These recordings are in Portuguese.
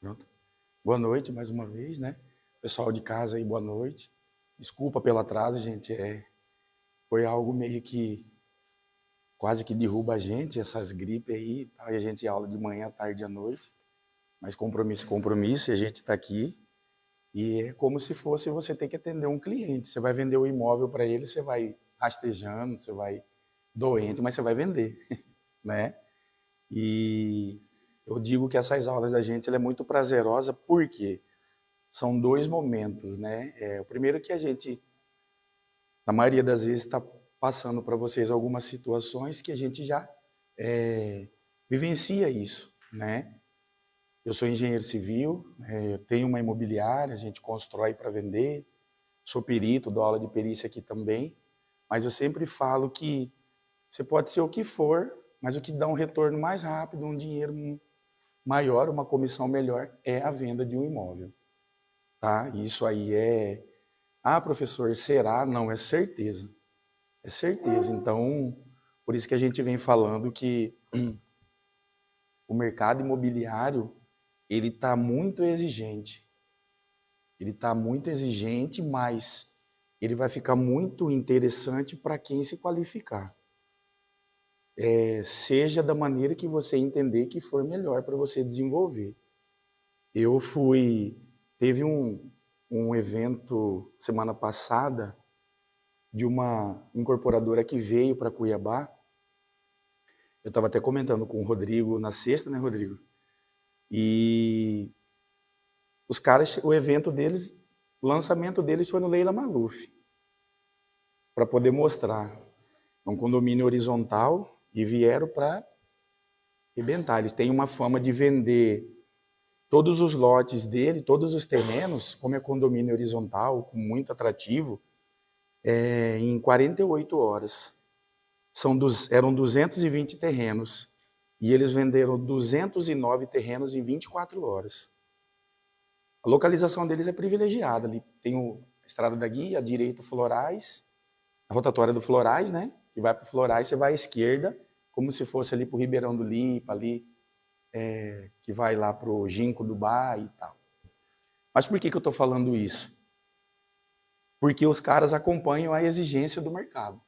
Pronto. Boa noite mais uma vez, né? Pessoal de casa aí, boa noite. Desculpa pelo atraso, gente. Foi algo meio que quase que derruba a gente, essas gripes aí, tá? E a gente aula de manhã, tarde e à noite. Mas compromisso, compromisso, e a gente está aqui. E é como se fosse você ter que atender um cliente. Você vai vender o imóvel para ele, você vai rastejando, você vai doente, mas você vai vender, né? E eu digo que essas aulas da gente ela é muito prazerosa, porque são dois momentos, né? O primeiro que a gente, na maioria das vezes, está passando para vocês algumas situações que a gente já vivencia isso, né? Eu sou engenheiro civil, eu tenho uma imobiliária, a gente constrói para vender, sou perito, dou aula de perícia aqui também, mas eu sempre falo que você pode ser o que for, mas o que dá um retorno mais rápido, um dinheiro maior, uma comissão melhor, é a venda de um imóvel, tá? Isso aí professor, será? Não, é certeza. É certeza. Então, por isso que a gente vem falando que o mercado imobiliário, ele está muito exigente. Ele está muito exigente, mas ele vai ficar muito interessante para quem se qualificar. Seja da maneira que você entender que for melhor para você desenvolver. Eu fui... Teve um evento semana passada de uma incorporadora que veio para Cuiabá. Eu estava até comentando com o Rodrigo na sexta, né, Rodrigo? E os caras, o evento deles, o lançamento deles foi no Leila Maluf, para poder mostrar. É um condomínio horizontal e vieram para arrebentar. Eles têm uma fama de vender todos os lotes dele, todos os terrenos, como é condomínio horizontal, com muito atrativo, em 48 horas. Eram 220 terrenos. E eles venderam 209 terrenos em 24 horas. A localização deles é privilegiada. Ali tem a Estrada da Guia, à direita Florais, a rotatória do Florais, né? E vai para o Florais, você vai à esquerda, como se fosse ali para o Ribeirão do Lipa, ali, que vai lá para o Ginkgo do Bar e tal. Mas por que eu estou falando isso? Porque os caras acompanham a exigência do mercado.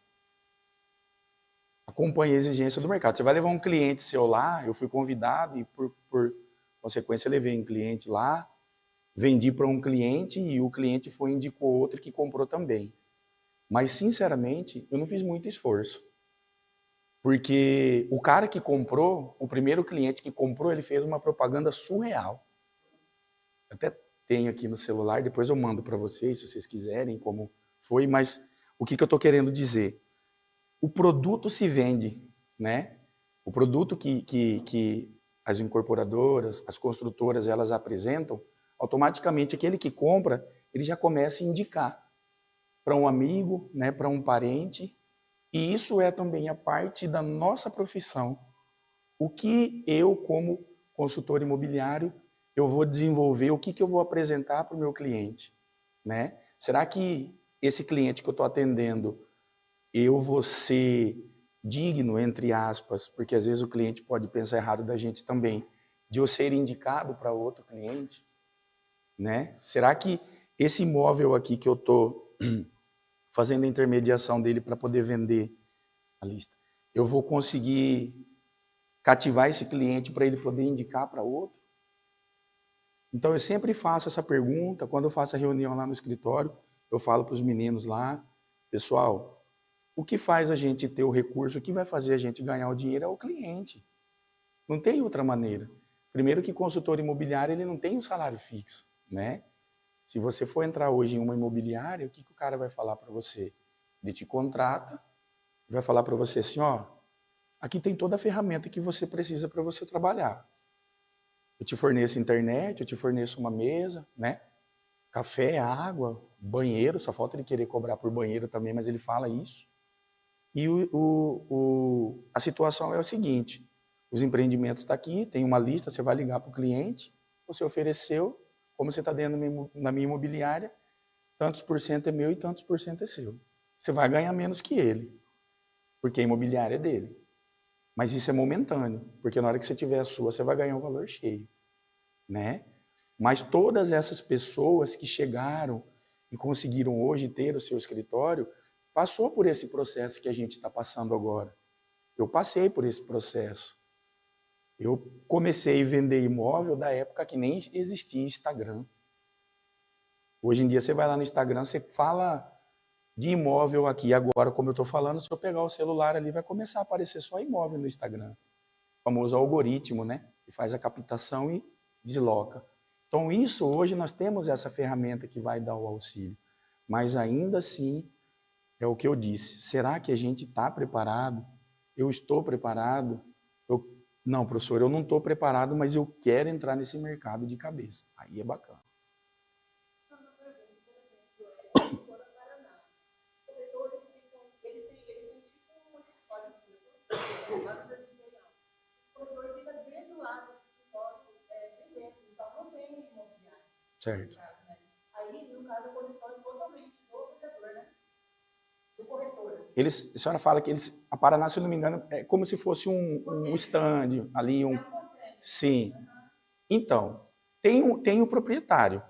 Acompanha a exigência do mercado. Você vai levar um cliente seu lá, eu fui convidado e por consequência levei um cliente lá, vendi para um cliente e o cliente foi indicou outro que comprou também. Mas sinceramente, eu não fiz muito esforço. Porque o cara que comprou, o primeiro cliente que comprou, ele fez uma propaganda surreal. Até tenho aqui no celular, depois eu mando para vocês, se vocês quiserem, como foi, mas o que eu estou querendo dizer? O produto se vende, né? O produto que as incorporadoras, as construtoras, elas apresentam, automaticamente aquele que compra, ele já começa a indicar para um amigo, né, para um parente, e isso é também a parte da nossa profissão. O que eu, como consultor imobiliário, eu vou desenvolver, o que eu vou apresentar para o meu cliente, né? Será que esse cliente que eu estou atendendo, eu vou ser digno, entre aspas, porque às vezes o cliente pode pensar errado da gente também, de eu ser indicado para outro cliente, né? Será que esse imóvel aqui que eu estou fazendo a intermediação dele para poder vender a lista, eu vou conseguir cativar esse cliente para ele poder indicar para outro? Então eu sempre faço essa pergunta, quando eu faço a reunião lá no escritório, eu falo para os meninos lá, pessoal, o que faz a gente ter o recurso, o que vai fazer a gente ganhar o dinheiro é o cliente. Não tem outra maneira. Primeiro que consultor imobiliário, ele não tem um salário fixo, né? Se você for entrar hoje em uma imobiliária, o que o cara vai falar para você? Ele te contrata, vai falar para você assim, ó, aqui tem toda a ferramenta que você precisa para você trabalhar. Eu te forneço internet, eu te forneço uma mesa, né? Café, água, banheiro, só falta ele querer cobrar por banheiro também, mas ele fala isso. E a situação é o seguinte, os empreendimentos estão aqui, tem uma lista, você vai ligar para o cliente, você ofereceu, como você está dentro na minha imobiliária, tantos por cento é meu e tantos por cento é seu. Você vai ganhar menos que ele, porque a imobiliária é dele. Mas isso é momentâneo, porque na hora que você tiver a sua, você vai ganhar o valor cheio, né? Mas todas essas pessoas que chegaram e conseguiram hoje ter o seu escritório, passou por esse processo que a gente está passando agora. Eu passei por esse processo. Eu comecei a vender imóvel da época que nem existia Instagram. Hoje em dia você vai lá no Instagram, você fala de imóvel aqui. Agora, como eu estou falando, se eu pegar o celular ali, vai começar a aparecer só imóvel no Instagram. O famoso algoritmo, né? Que faz a captação e desloca. Então, isso hoje nós temos essa ferramenta que vai dar o auxílio. Mas ainda assim, é o que eu disse. Será que a gente está preparado? Eu estou preparado? Não, professor, eu não estou preparado, mas eu quero entrar nesse mercado de cabeça. Aí é bacana. Certo. Aí, no caso, a condição é totalmente do corretor, né? Do corretor. Eles, a senhora fala que eles, a Paraná, se eu não me engano, é como se fosse um stand ali, sim. Então, tem o proprietário,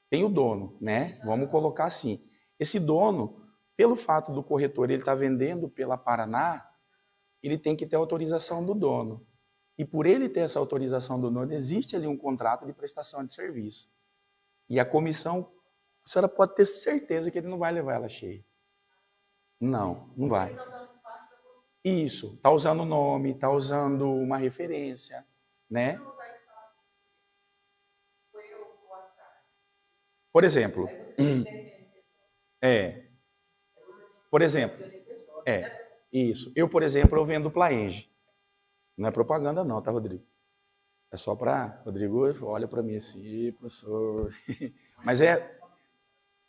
tem o dono, né? Vamos colocar assim. Esse dono, pelo fato do corretor ele estar vendendo pela Paraná, ele tem que ter autorização do dono. E por ele ter essa autorização do dono, existe ali um contrato de prestação de serviço. E a comissão, a senhora pode ter certeza que ele não vai levar ela cheia. Não, não vai. Isso, está usando o nome, está usando uma referência, né? Por exemplo, por exemplo, isso. Eu, por exemplo, eu vendo Plaenge. Não é propaganda não, tá, Rodrigo? É só para... Rodrigo, olha para mim assim, professor. Mas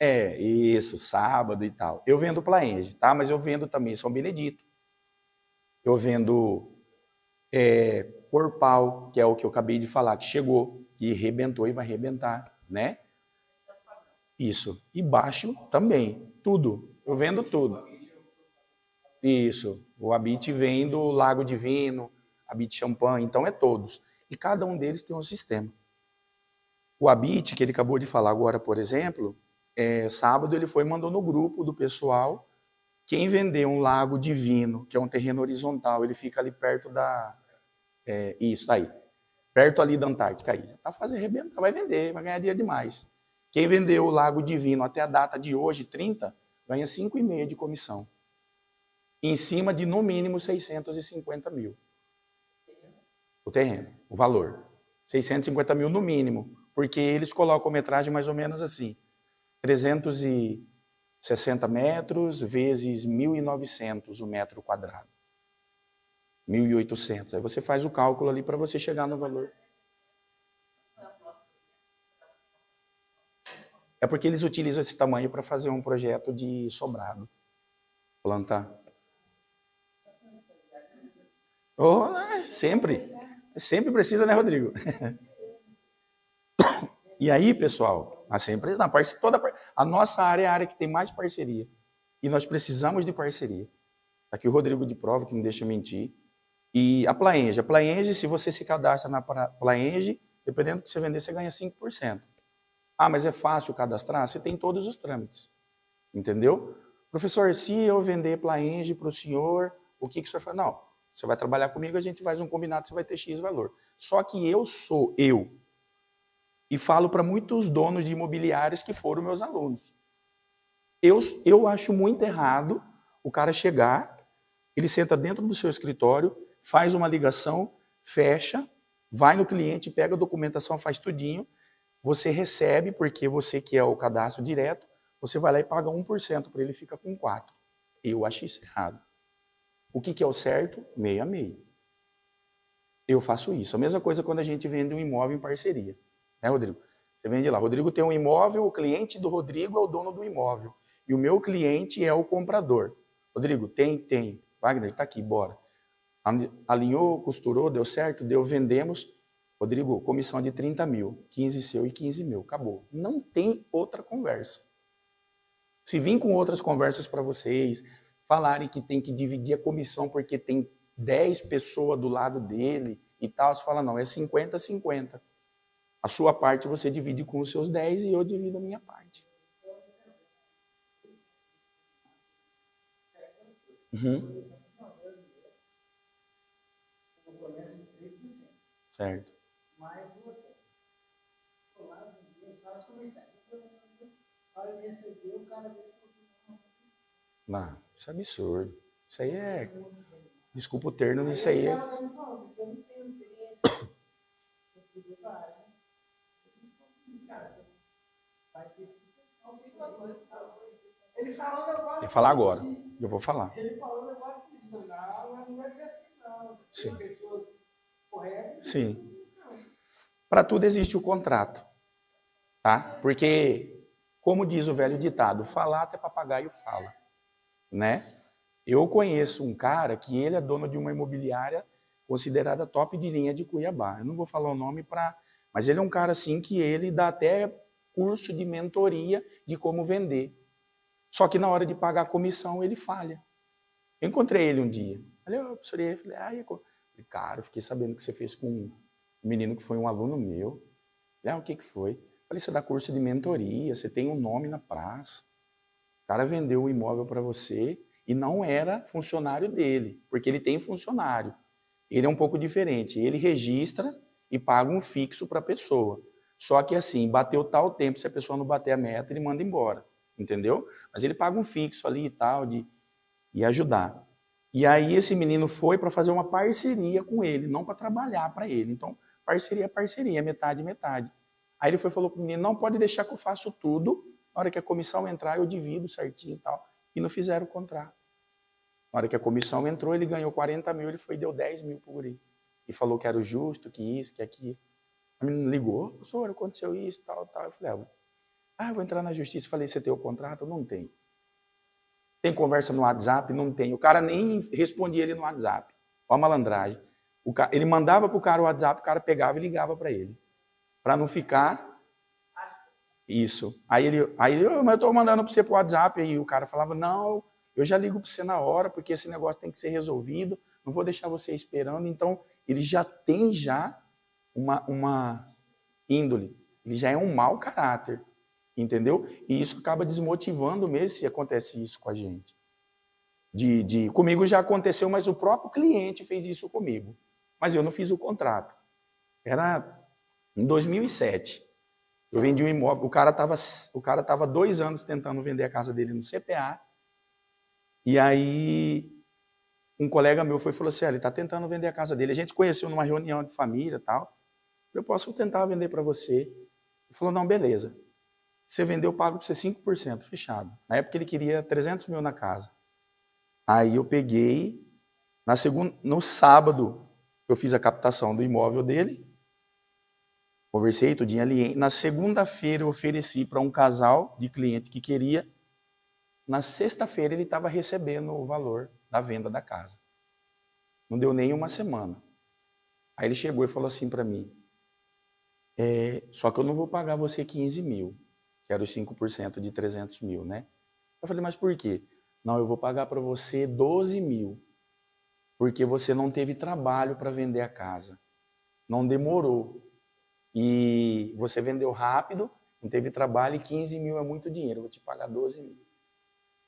isso, sábado e tal. Eu vendo Plaenge, tá? Mas eu vendo também São Benedito. Eu vendo Porpal, que é o que eu acabei de falar, que chegou, que arrebentou e vai arrebentar, né? Isso. E baixo também, tudo. Eu vendo tudo. Isso. O Habite vem do Lago Divino, Habite Champagne, então é todos. E cada um deles tem um sistema. O Habite, que ele acabou de falar agora, por exemplo, sábado ele foi e mandou no grupo do pessoal quem vender um Lago Divino, que é um terreno horizontal, ele fica ali perto da... isso aí. Perto ali da Antártica aí. Tá fazendo arrebentar, vai vender, vai ganhar dinheiro demais. Quem vendeu o Lago Divino até a data de hoje, 30, ganha 5,5 de comissão. Em cima de, no mínimo, 650 mil. O terreno, o valor. 650 mil no mínimo. Porque eles colocam metragem mais ou menos assim. 360 metros vezes 1.900 o metro quadrado. 1.800. Aí você faz o cálculo ali para você chegar no valor. É porque eles utilizam esse tamanho para fazer um projeto de sobrado. Plantar. Oh, sempre. Sempre precisa, né, Rodrigo? E aí, pessoal, a nossa área é a área que tem mais parceria. E nós precisamos de parceria. Aqui o Rodrigo de prova, que não deixa mentir. E a Plaenge, se você se cadastra na Plaenge, dependendo do que você vender, você ganha 5%. Ah, mas é fácil cadastrar? Você tem todos os trâmites. Entendeu? Professor, se eu vender Plaenge para o senhor, o que o senhor fala? Não, você vai trabalhar comigo, a gente faz um combinado, você vai ter X valor. Só que eu sou eu. E falo para muitos donos de imobiliários que foram meus alunos. Eu acho muito errado o cara chegar, ele senta dentro do seu escritório, faz uma ligação, fecha, vai no cliente, pega a documentação, faz tudinho, você recebe, porque você que é o cadastro direto, você vai lá e paga 1% para ele, fica com 4%. Eu acho isso errado. O que é o certo? Meio a meio. Eu faço isso. A mesma coisa quando a gente vende um imóvel em parceria. Né, Rodrigo? Você vende lá. Rodrigo tem um imóvel, o cliente do Rodrigo é o dono do imóvel. E o meu cliente é o comprador. Rodrigo, tem. Wagner, tá aqui, bora. Alinhou, costurou, deu certo, vendemos. Rodrigo, comissão de 30 mil. 15 seu e 15 mil. Acabou. Não tem outra conversa. Se vir com outras conversas para vocês, falarem que tem que dividir a comissão porque tem 10 pessoas do lado dele e tal, você fala, não, é 50-50. A sua parte você divide com os seus 10 e eu divido a minha parte. Uhum. Certo. Não, isso é absurdo. Isso aí é. Desculpa o termo, isso aí é. Ele falou um negócio. Tem que falar agora. Eu vou falar. Ele falou um negócio que não vai ser assim, não. Sim. Tem pessoas corretas. Sim. Para tudo existe o contrato. Tá? Porque, como diz o velho ditado, falar até papagaio fala. Né? Eu conheço um cara que ele é dono de uma imobiliária considerada top de linha de Cuiabá. Eu não vou falar o nome mas ele é um cara assim que ele dá até curso de mentoria de como vender. Só que na hora de pagar a comissão ele falha. Eu encontrei ele um dia. Falei, professor, eu falei, cara, eu fiquei sabendo que você fez com um menino que foi um aluno meu. Falei, o que foi? Falei, você dá curso de mentoria, você tem um nome na praça. O cara vendeu o imóvel para você e não era funcionário dele, porque ele tem funcionário. Ele é um pouco diferente. Ele registra e paga um fixo para a pessoa. Só que assim, bateu tal tempo, se a pessoa não bater a meta, ele manda embora. Entendeu? Mas ele paga um fixo ali e tal, de ajudar. E aí esse menino foi para fazer uma parceria com ele, não para trabalhar para ele. Então, parceria, metade, metade. Aí ele falou para o menino, não pode deixar que eu faço tudo, na hora que a comissão entrar eu divido certinho e tal. E não fizeram o contrato. Na hora que a comissão entrou, ele ganhou 40 mil, ele foi e deu 10 mil pro guri. E falou que era o justo, que isso, que aquilo. A menina ligou, professor, aconteceu isso, tal, tal. Eu falei, eu vou entrar na justiça. Falei, você tem o contrato? Não tem. Tem conversa no WhatsApp? Não tem. O cara nem respondia ele no WhatsApp. Olha a malandragem. Ele mandava pro cara o WhatsApp, o cara pegava e ligava para ele. Para não ficar... Isso. Aí eu estou mandando para você pro WhatsApp. Aí o cara falava, não, eu já ligo para você na hora, porque esse negócio tem que ser resolvido. Não vou deixar você esperando. Então, ele já tem uma índole. Ele já é um mau caráter. Entendeu? E isso acaba desmotivando mesmo se acontece isso com a gente. Comigo já aconteceu, mas o próprio cliente fez isso comigo. Mas eu não fiz o contrato. Era em 2007. Eu vendi um imóvel. O cara estava 2 anos tentando vender a casa dele no CPA. E aí um colega meu foi e falou assim, ele está tentando vender a casa dele. A gente conheceu numa reunião de família e tal. Eu posso tentar vender para você. Ele falou, não, beleza. Você vendeu, eu pago para você 5%, fechado. Na época ele queria 300 mil na casa. Aí eu peguei, no sábado eu fiz a captação do imóvel dele, conversei tudinho ali. Na segunda-feira eu ofereci para um casal de cliente que queria. Na sexta-feira ele estava recebendo o valor da venda da casa. Não deu nem uma semana. Aí ele chegou e falou assim para mim, só que eu não vou pagar você 15 mil. Que era os 5% de 300 mil, né? Eu falei, mas por quê? Não, eu vou pagar para você 12 mil, porque você não teve trabalho para vender a casa. Não demorou. E você vendeu rápido, não teve trabalho, e 15 mil é muito dinheiro, eu vou te pagar 12 mil.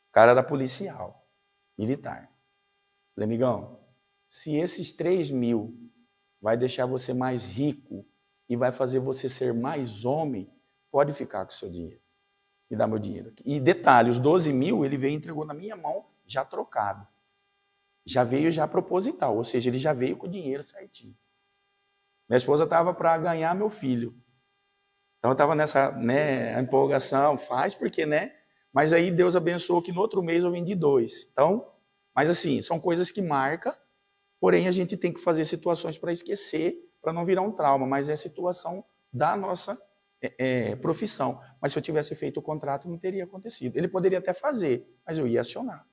O cara era policial, militar. Falei, amigão, se esses 3 mil vai deixar você mais rico e vai fazer você ser mais homem, pode ficar com o seu dinheiro. Me dá meu dinheiro aqui. E detalhe, os 12 mil ele veio e entregou na minha mão já trocado. Já veio já proposital, ou seja, ele já veio com o dinheiro certinho. Minha esposa estava para ganhar meu filho. Então eu estava nessa empolgação, faz porque, né? Mas aí Deus abençoou que no outro mês eu vendi 2. Então, mas assim, são coisas que marcam, porém a gente tem que fazer situações para esquecer, para não virar um trauma, mas é a situação da nossa profissão. Mas se eu tivesse feito o contrato, não teria acontecido. Ele poderia até fazer, mas eu ia acionar.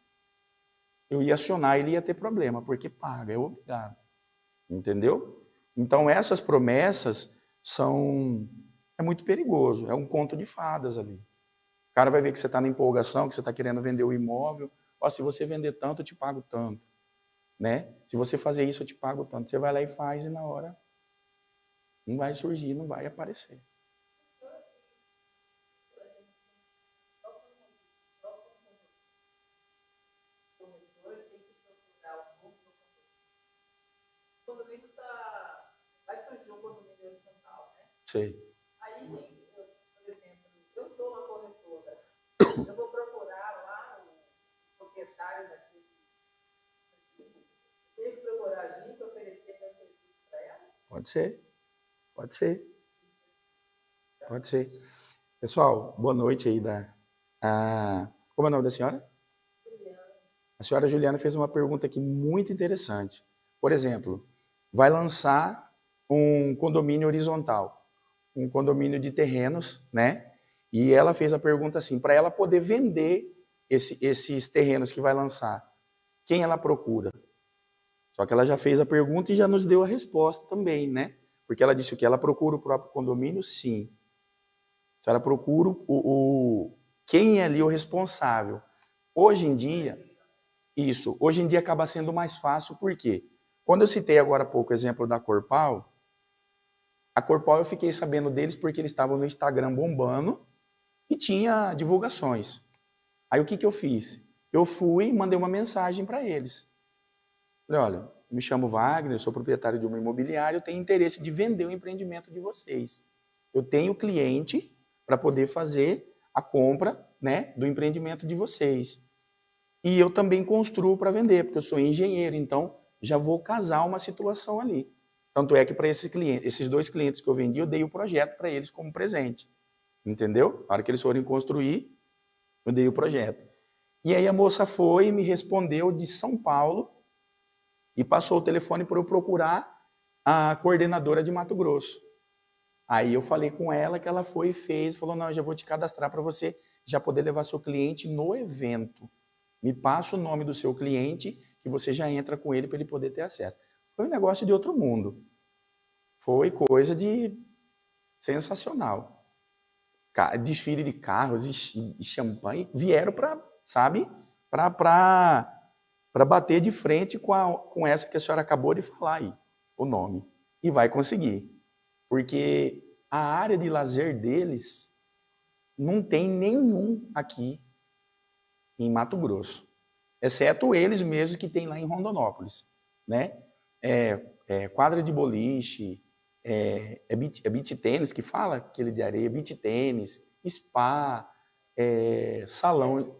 Ele ia ter problema, porque paga, é obrigado. Entendeu? Então essas promessas é muito perigoso, é um conto de fadas ali. O cara vai ver que você está na empolgação, que você está querendo vender o imóvel. Se você vender tanto, eu te pago tanto. Né? Se você fazer isso, eu te pago tanto. Você vai lá e faz e na hora Não vai surgir, não vai aparecer. Vai surgir um condomínio horizontal, né? Sei. Aí, por exemplo, eu sou uma corretora. Eu vou procurar lá o proprietário daquele. Tenho que procurar a gente oferecer meu serviço para ela? Pode ser. Pode ser. Pode ser. Pessoal, boa noite aí. Como é o nome da senhora? A senhora Juliana fez uma pergunta aqui muito interessante. Por exemplo, vai lançar um condomínio horizontal, um condomínio de terrenos, né? E ela fez a pergunta assim, para ela poder vender esses terrenos que vai lançar, quem ela procura? Só que ela já fez a pergunta e já nos deu a resposta também, né? Porque ela disse o que? Ela procura o próprio condomínio? Sim. Se ela procura quem é ali o responsável. Hoje em dia, hoje em dia acaba sendo mais fácil, por quê? Quando eu citei agora há pouco o exemplo da Corpal, a Corpal eu fiquei sabendo deles porque eles estavam no Instagram bombando e tinha divulgações. Aí o que eu fiz? Eu fui e mandei uma mensagem para eles. Falei, olha, me chamo Wagner, eu sou proprietário de uma imobiliária, eu tenho interesse de vender o empreendimento de vocês. Eu tenho cliente para poder fazer a compra, né, do empreendimento de vocês. E eu também construo para vender, porque eu sou engenheiro, então já vou casar uma situação ali. Tanto é que para esses dois clientes que eu vendi, eu dei o projeto para eles como presente. Entendeu? Na hora que eles forem construir, eu dei o projeto. E aí a moça foi e me respondeu de São Paulo e passou o telefone para eu procurar a coordenadora de Mato Grosso. Aí eu falei com ela que ela foi e fez, falou, não, eu já vou te cadastrar para você já poder levar seu cliente no evento. Me passa o nome do seu cliente que você já entra com ele para ele poder ter acesso. Foi um negócio de outro mundo. Foi coisa de sensacional. Desfile de carros e champanhe vieram para, sabe, para bater de frente com essa que a senhora acabou de falar aí, o nome. E vai conseguir. Porque a área de lazer deles não tem nenhum aqui em Mato Grosso. Exceto eles mesmos que tem lá em Rondonópolis. Né? Quadra de boliche, beach tênis que fala, aquele de areia, beach tênis, spa, salão,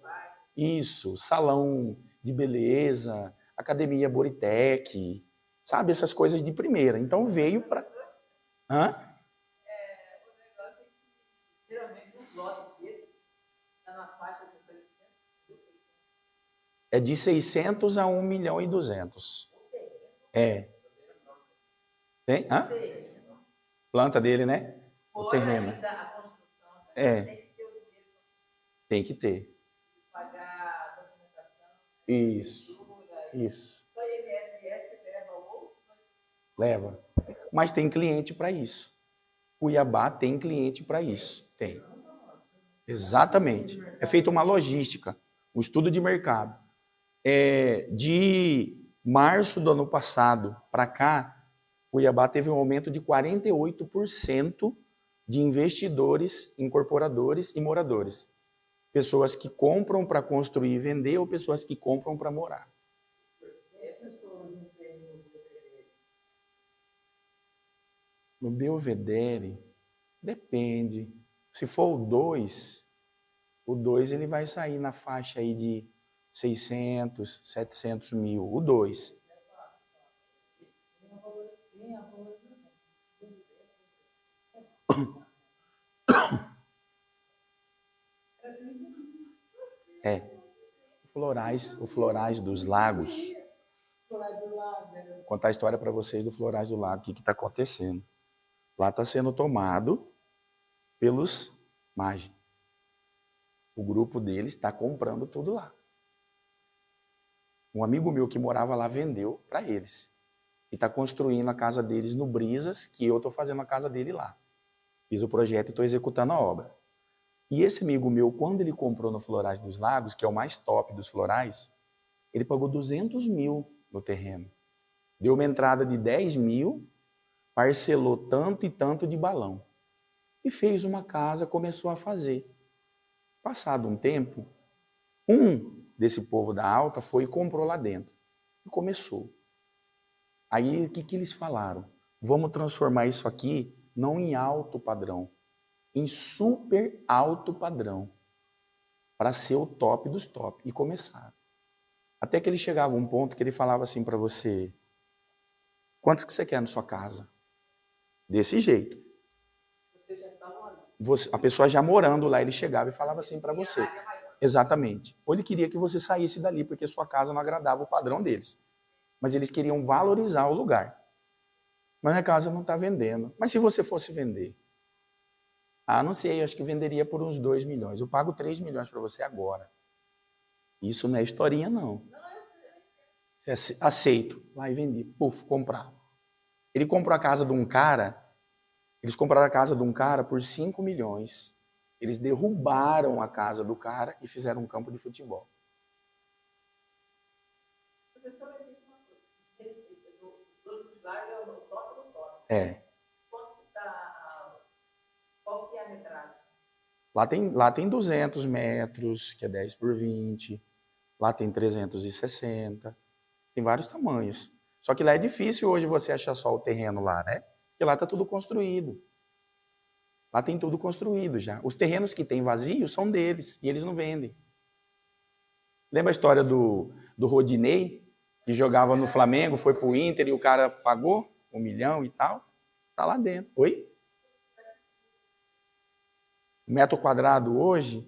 isso, salão de beleza, academia Boritec, sabe, essas coisas de primeira. Então veio para... Hã? O negócio é que, geralmente, um lote desse está na faixa de 600. É de 600 a 1 milhão e 200. É. Tem? Hã? Planta dele, né? O terreno. A construção, Tem que ter. Pagar a documentação. Isso. Só INSS leva outro? Leva. Mas tem cliente para isso. Cuiabá tem cliente para isso. Tem. Exatamente. É feita uma logística, um estudo de mercado. De março do ano passado para cá, Cuiabá teve um aumento de 48% de investidores, incorporadores e moradores. Pessoas que compram para construir e vender ou pessoas que compram para morar. No Belvedere, depende. Se for o 2 ele vai sair na faixa aí de 600, 700 mil. O 2. O Florais dos Lagos. Vou contar a história para vocês do Florais do Lago, o que está acontecendo. Lá está sendo tomado pelos Maggi. O grupo deles está comprando tudo lá. Um amigo meu que morava lá vendeu para eles. E está construindo a casa deles no Brisas, que eu estou fazendo a casa dele lá. Fiz o projeto e estou executando a obra. E esse amigo meu, quando ele comprou no Florais dos Lagos, que é o mais top dos florais, ele pagou 200 mil no terreno. Deu uma entrada de 10 mil parcelou tanto e tanto de balão. E fez uma casa, começou a fazer. Passado um tempo, um desse povo da alta foi e comprou lá dentro. E começou. Aí o que eles falaram? Vamos transformar isso aqui não em alto padrão, em super alto padrão, para ser o top dos top. E começaram. Até que ele chegava a um ponto que ele falava assim para você: quantos que você quer na sua casa? Desse jeito. Você já está morando. A pessoa já morando lá, ele chegava e falava assim para você. Exatamente. Ou ele queria que você saísse dali, porque sua casa não agradava o padrão deles. Mas eles queriam valorizar o lugar. Mas minha casa não está vendendo. Mas se você fosse vender? Ah, não sei, acho que venderia por uns 2 milhões. Eu pago 3 milhões para você agora. Isso não é historinha, não. Você aceito. Lá e vendi. Puf, comprar. Ele comprou a casa de um cara. Eles compraram a casa de um cara por 5 milhões. Eles derrubaram a casa do cara e fizeram um campo de futebol. É. Qual que é a metragem? Lá tem 200 metros, que é 10 por 20. Lá tem 360. Tem vários tamanhos. Só que lá é difícil hoje você achar só o terreno lá, né? Porque lá está tudo construído. Lá tem tudo construído já. Os terrenos que tem vazios são deles e eles não vendem. Lembra a história do Rodinei, que jogava no Flamengo, foi pro Inter e o cara pagou 1 milhão e tal? Tá lá dentro. Oi? Metro quadrado hoje,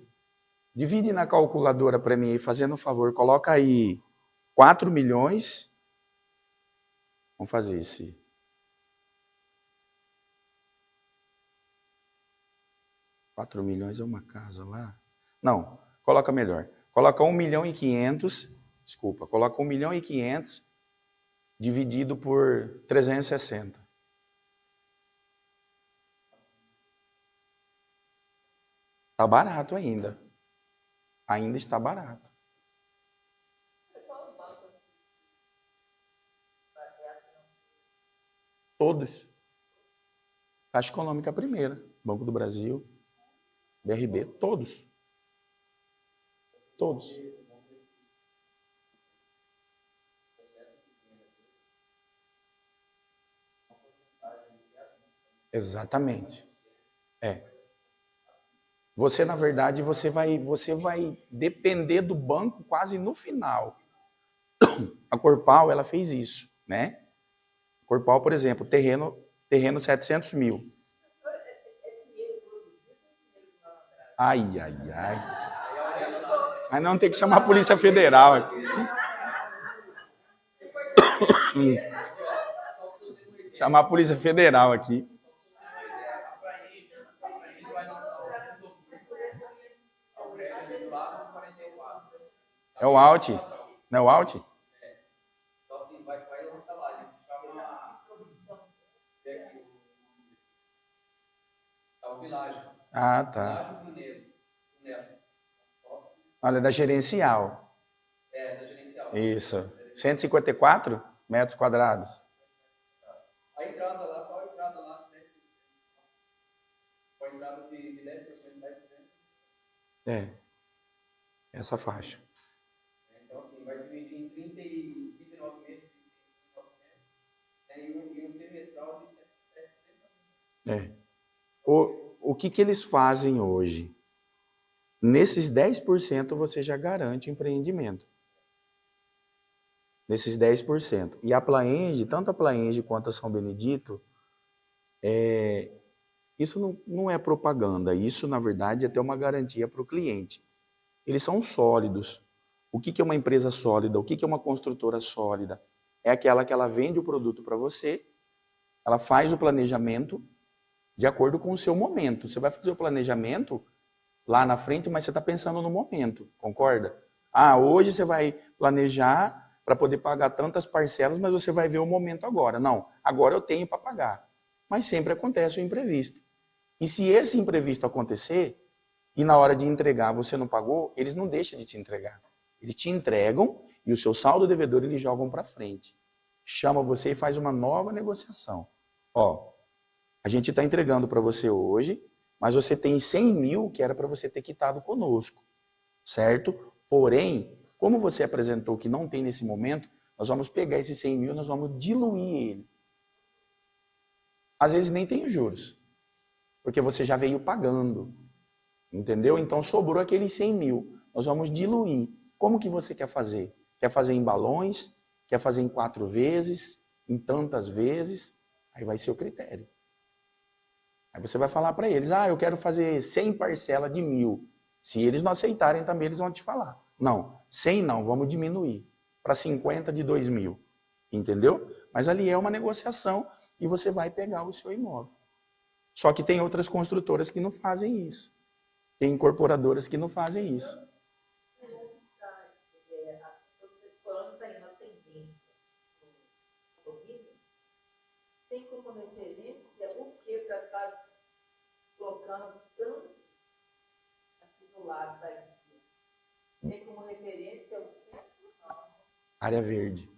divide na calculadora para mim aí, fazendo um favor, coloca aí 4 milhões. Vamos fazer esse. R$ 4 milhões é uma casa lá? Não, coloca melhor. Coloca 1 milhão e 500, desculpa, coloca 1 milhão e 500 dividido por 360. Tá barato ainda. Ainda está barato. Todos. Caixa Econômica Primeira, Banco do Brasil, BRB, todos. Todos. Exatamente. É. Você, na verdade, você vai depender do banco quase no final. A Corpal, ela fez isso, né? A Corpal, por exemplo, terreno 700 mil. Ai. Mas não, tem que chamar a Polícia Federal aqui. Chamar a Polícia Federal aqui. É o Alt? Não é o Alt? Então, assim, vai lançar lá. A gente chama o Világio. Ah, tá. Világio Mineiro. Olha, da gerencial. É, da gerencial. Isso. 154 metros quadrados. A entrada lá, só a entrada lá, 10%. Com a entrada de 10%, 10%. É. Essa faixa. Então, assim, vai dividir em 30 e 29 meses de 29%, e um semestral de 7%. É. O que eles fazem hoje? Nesses 10% você já garante empreendimento. Nesses 10%. E a Plaenge, tanto a Plaenge quanto a São Benedito, isso não é propaganda. Isso, na verdade, é ter uma garantia para o cliente. Eles são sólidos. O que é uma empresa sólida? O que é uma construtora sólida? É aquela que ela vende o produto para você, ela faz o planejamento de acordo com o seu momento. Você vai fazer o planejamento lá na frente, mas você está pensando no momento, concorda? Ah, hoje você vai planejar para poder pagar tantas parcelas, mas você vai ver o momento agora. Não, agora eu tenho para pagar. Mas sempre acontece o imprevisto. E se esse imprevisto acontecer, e na hora de entregar você não pagou, eles não deixam de te entregar. Eles te entregam e o seu saldo devedor eles jogam para frente. Chama você e faz uma nova negociação. Ó, a gente está entregando para você hoje, mas você tem 100 mil que era para você ter quitado conosco, certo? Porém, como você apresentou que não tem nesse momento, nós vamos pegar esses 100 mil, nós vamos diluir ele. Às vezes nem tem juros, porque você já veio pagando, entendeu? Então sobrou aqueles 100 mil, nós vamos diluir. Como que você quer fazer? Quer fazer em balões? Quer fazer em 4 vezes? Em tantas vezes? Aí vai ser o critério. Aí você vai falar para eles, eu quero fazer 100 parcelas de 1.000. Se eles não aceitarem também, eles vão te falar. Não, 100 não, vamos diminuir para 50 de 2.000. Entendeu? Mas ali é uma negociação e você vai pegar o seu imóvel. Só que tem outras construtoras que não fazem isso. Tem incorporadoras que não fazem isso. Tem como referência o que para estar colocando tanto aqui do lado da igreja? Tem como referência o que? Área verde,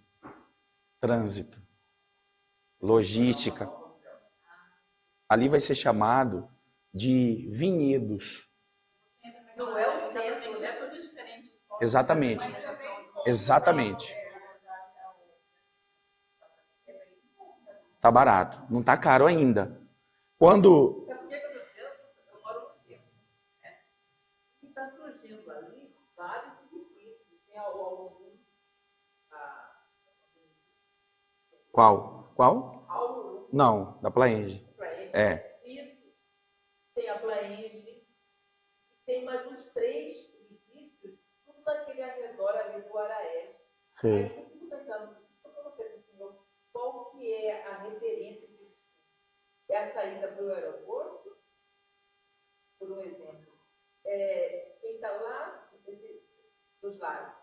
trânsito, logística. Ali vai ser chamado de vinhedos. Não é o centro, é tudo diferente. Exatamente. Exatamente. Tá barato, não tá caro ainda. Quando É porque eu moro no centro, né? E está surgindo ali vários circuitos. Tem algum Qual? Não, da Plaenge. É. Isso. Tem a Plaenge. Tem mais uns 3 edifícios, tudo naquele arredor ali do Araés. Sei. Aí eu fico pensando, qual que é a referência disso? É a saída para o aeroporto? Por um exemplo. Quem está lá, dos lados,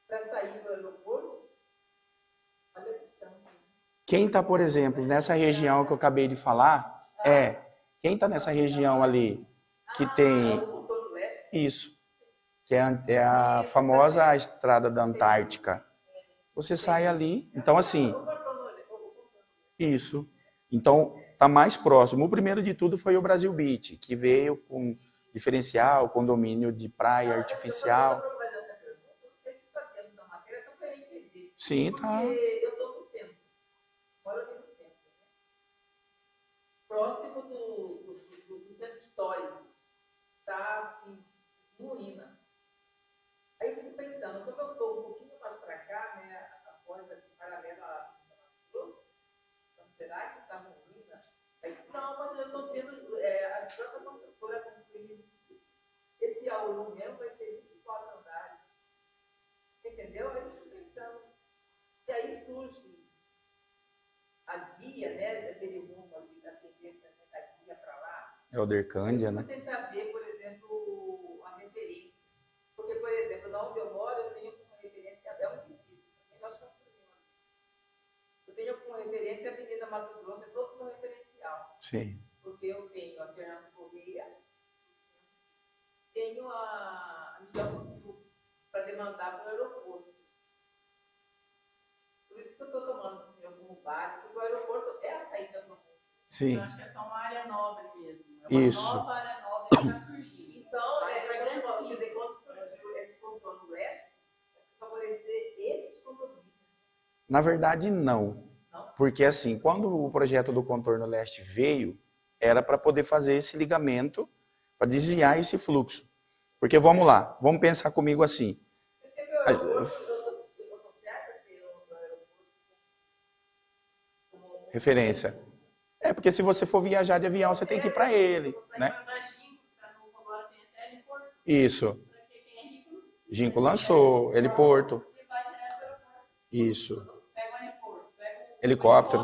para sair para o aeroporto, olha a distância. Quem está, por exemplo, nessa região que eu acabei de falar, quem está nessa região ali, que tem isso, que é a famosa estrada da Antártica. Você sai ali, então assim, isso. Então, está mais próximo. O primeiro de tudo foi o Brasil Beach, que veio com diferencial, condomínio de praia artificial. Sim, tá. Eu estou no centro. Moro aqui no centro. Próximo do centro histórico. Está assim, ruína. Aí eu fico pensando, como eu estou um pouquinho mais para cá, né, a coisa aqui paralela à então, será que está ruína? Não, mas eu estou vendo a própria construtora construindo esse aulu mesmo vai ter 24 andares. Entendeu? Aí eu fico pensando. E aí surge a guia, né, daquele rumo ali, da tendência da guia para lá. É o Dercândia, né? Você saber, por exemplo, a referência. Porque, por exemplo, na onde eu moro, eu tenho como referência, é um edifício, nós construímos. Eu tenho como referência a Avenida Mato Grosso, é todo como referencial. Sim. Porque eu tenho a Fernando Correia, tenho a Miguel Sul, para demandar para o aeroporto. Por isso que eu estou tomando como base, porque o aeroporto é a saída para o mundo. Sim. Eu acho que é só uma área nobre mesmo. É uma Isso. nova área nobre que está surgindo. Então, quando surgiu esse contorno leste, é para favorecer esses condomínios. Na verdade, não. Porque assim, quando o projeto do Contorno Leste veio, era para poder fazer esse ligamento, para desviar esse fluxo. Porque vamos lá, vamos pensar comigo assim. Você vê o aeroporto, eu estou certa de ter o aeroporto como Referência. É, porque se você for viajar de avião, você tem que ir para ele, né? Isso. Ginkgo lançou, heliporto. Isso. Helicóptero.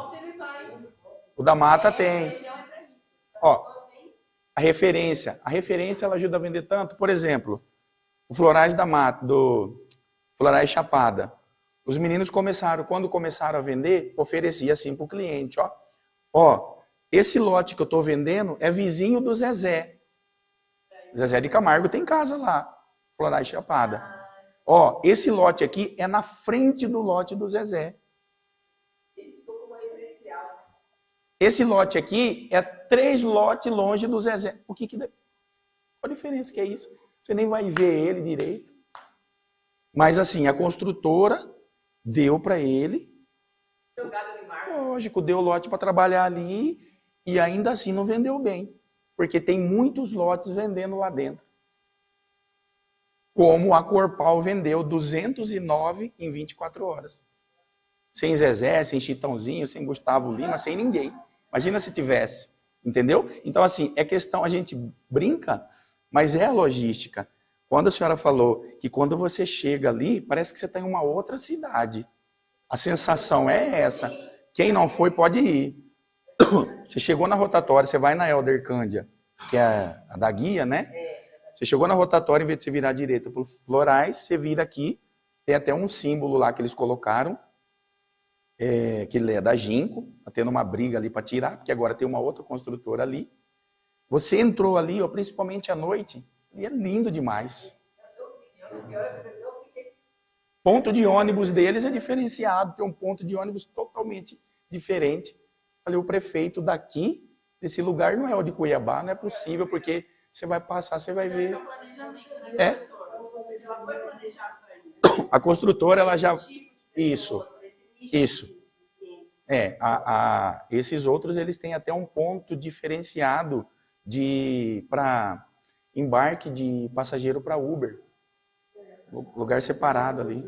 O da Mata tem. Ó, a referência ela ajuda a vender tanto. Por exemplo, o Florais da Mata, do Florais Chapada. Os meninos quando começaram a vender, oferecia assim para o cliente, ó, esse lote que eu estou vendendo é vizinho do Zezé. Zezé de Camargo tem casa lá, Florais Chapada. Ó, esse lote aqui é na frente do lote do Zezé. Ele ficou como referencial. Esse lote aqui é 3 lotes longe do Zezé. O que dá? Qual a diferença que é isso? Você nem vai ver ele direito. Mas assim, a construtora deu para ele. Jogada de marca. Lógico, deu lote para trabalhar ali e ainda assim não vendeu bem. Porque tem muitos lotes vendendo lá dentro. Como a Corpal vendeu 209 em 24 horas. Sem Zezé, sem Chitãozinho, sem Gustavo Lima, sem ninguém. Imagina se tivesse, entendeu? Então, assim, é questão, a gente brinca, mas é a logística. Quando a senhora falou que quando você chega ali, parece que você está em uma outra cidade. A sensação é essa. Quem não foi, pode ir. Você chegou na rotatória, você vai na Helder Cândia, que é a da guia, né? Você chegou na rotatória, em vez de você virar à direita para os florais, você vira aqui. Tem até um símbolo lá que eles colocaram, que ele é da Ginco, tá tendo uma briga ali para tirar, porque agora tem uma outra construtora ali. Você entrou ali, ó, principalmente à noite, e é lindo demais. Ponto de ônibus deles é diferenciado, tem um ponto de ônibus totalmente diferente. Falei, o prefeito daqui, desse lugar, não é o de Cuiabá, não é possível, porque você vai passar, você vai ver. A construtora, ela já... Isso. Esses outros, eles têm até um ponto diferenciado para embarque de passageiro para Uber. Lugar separado ali.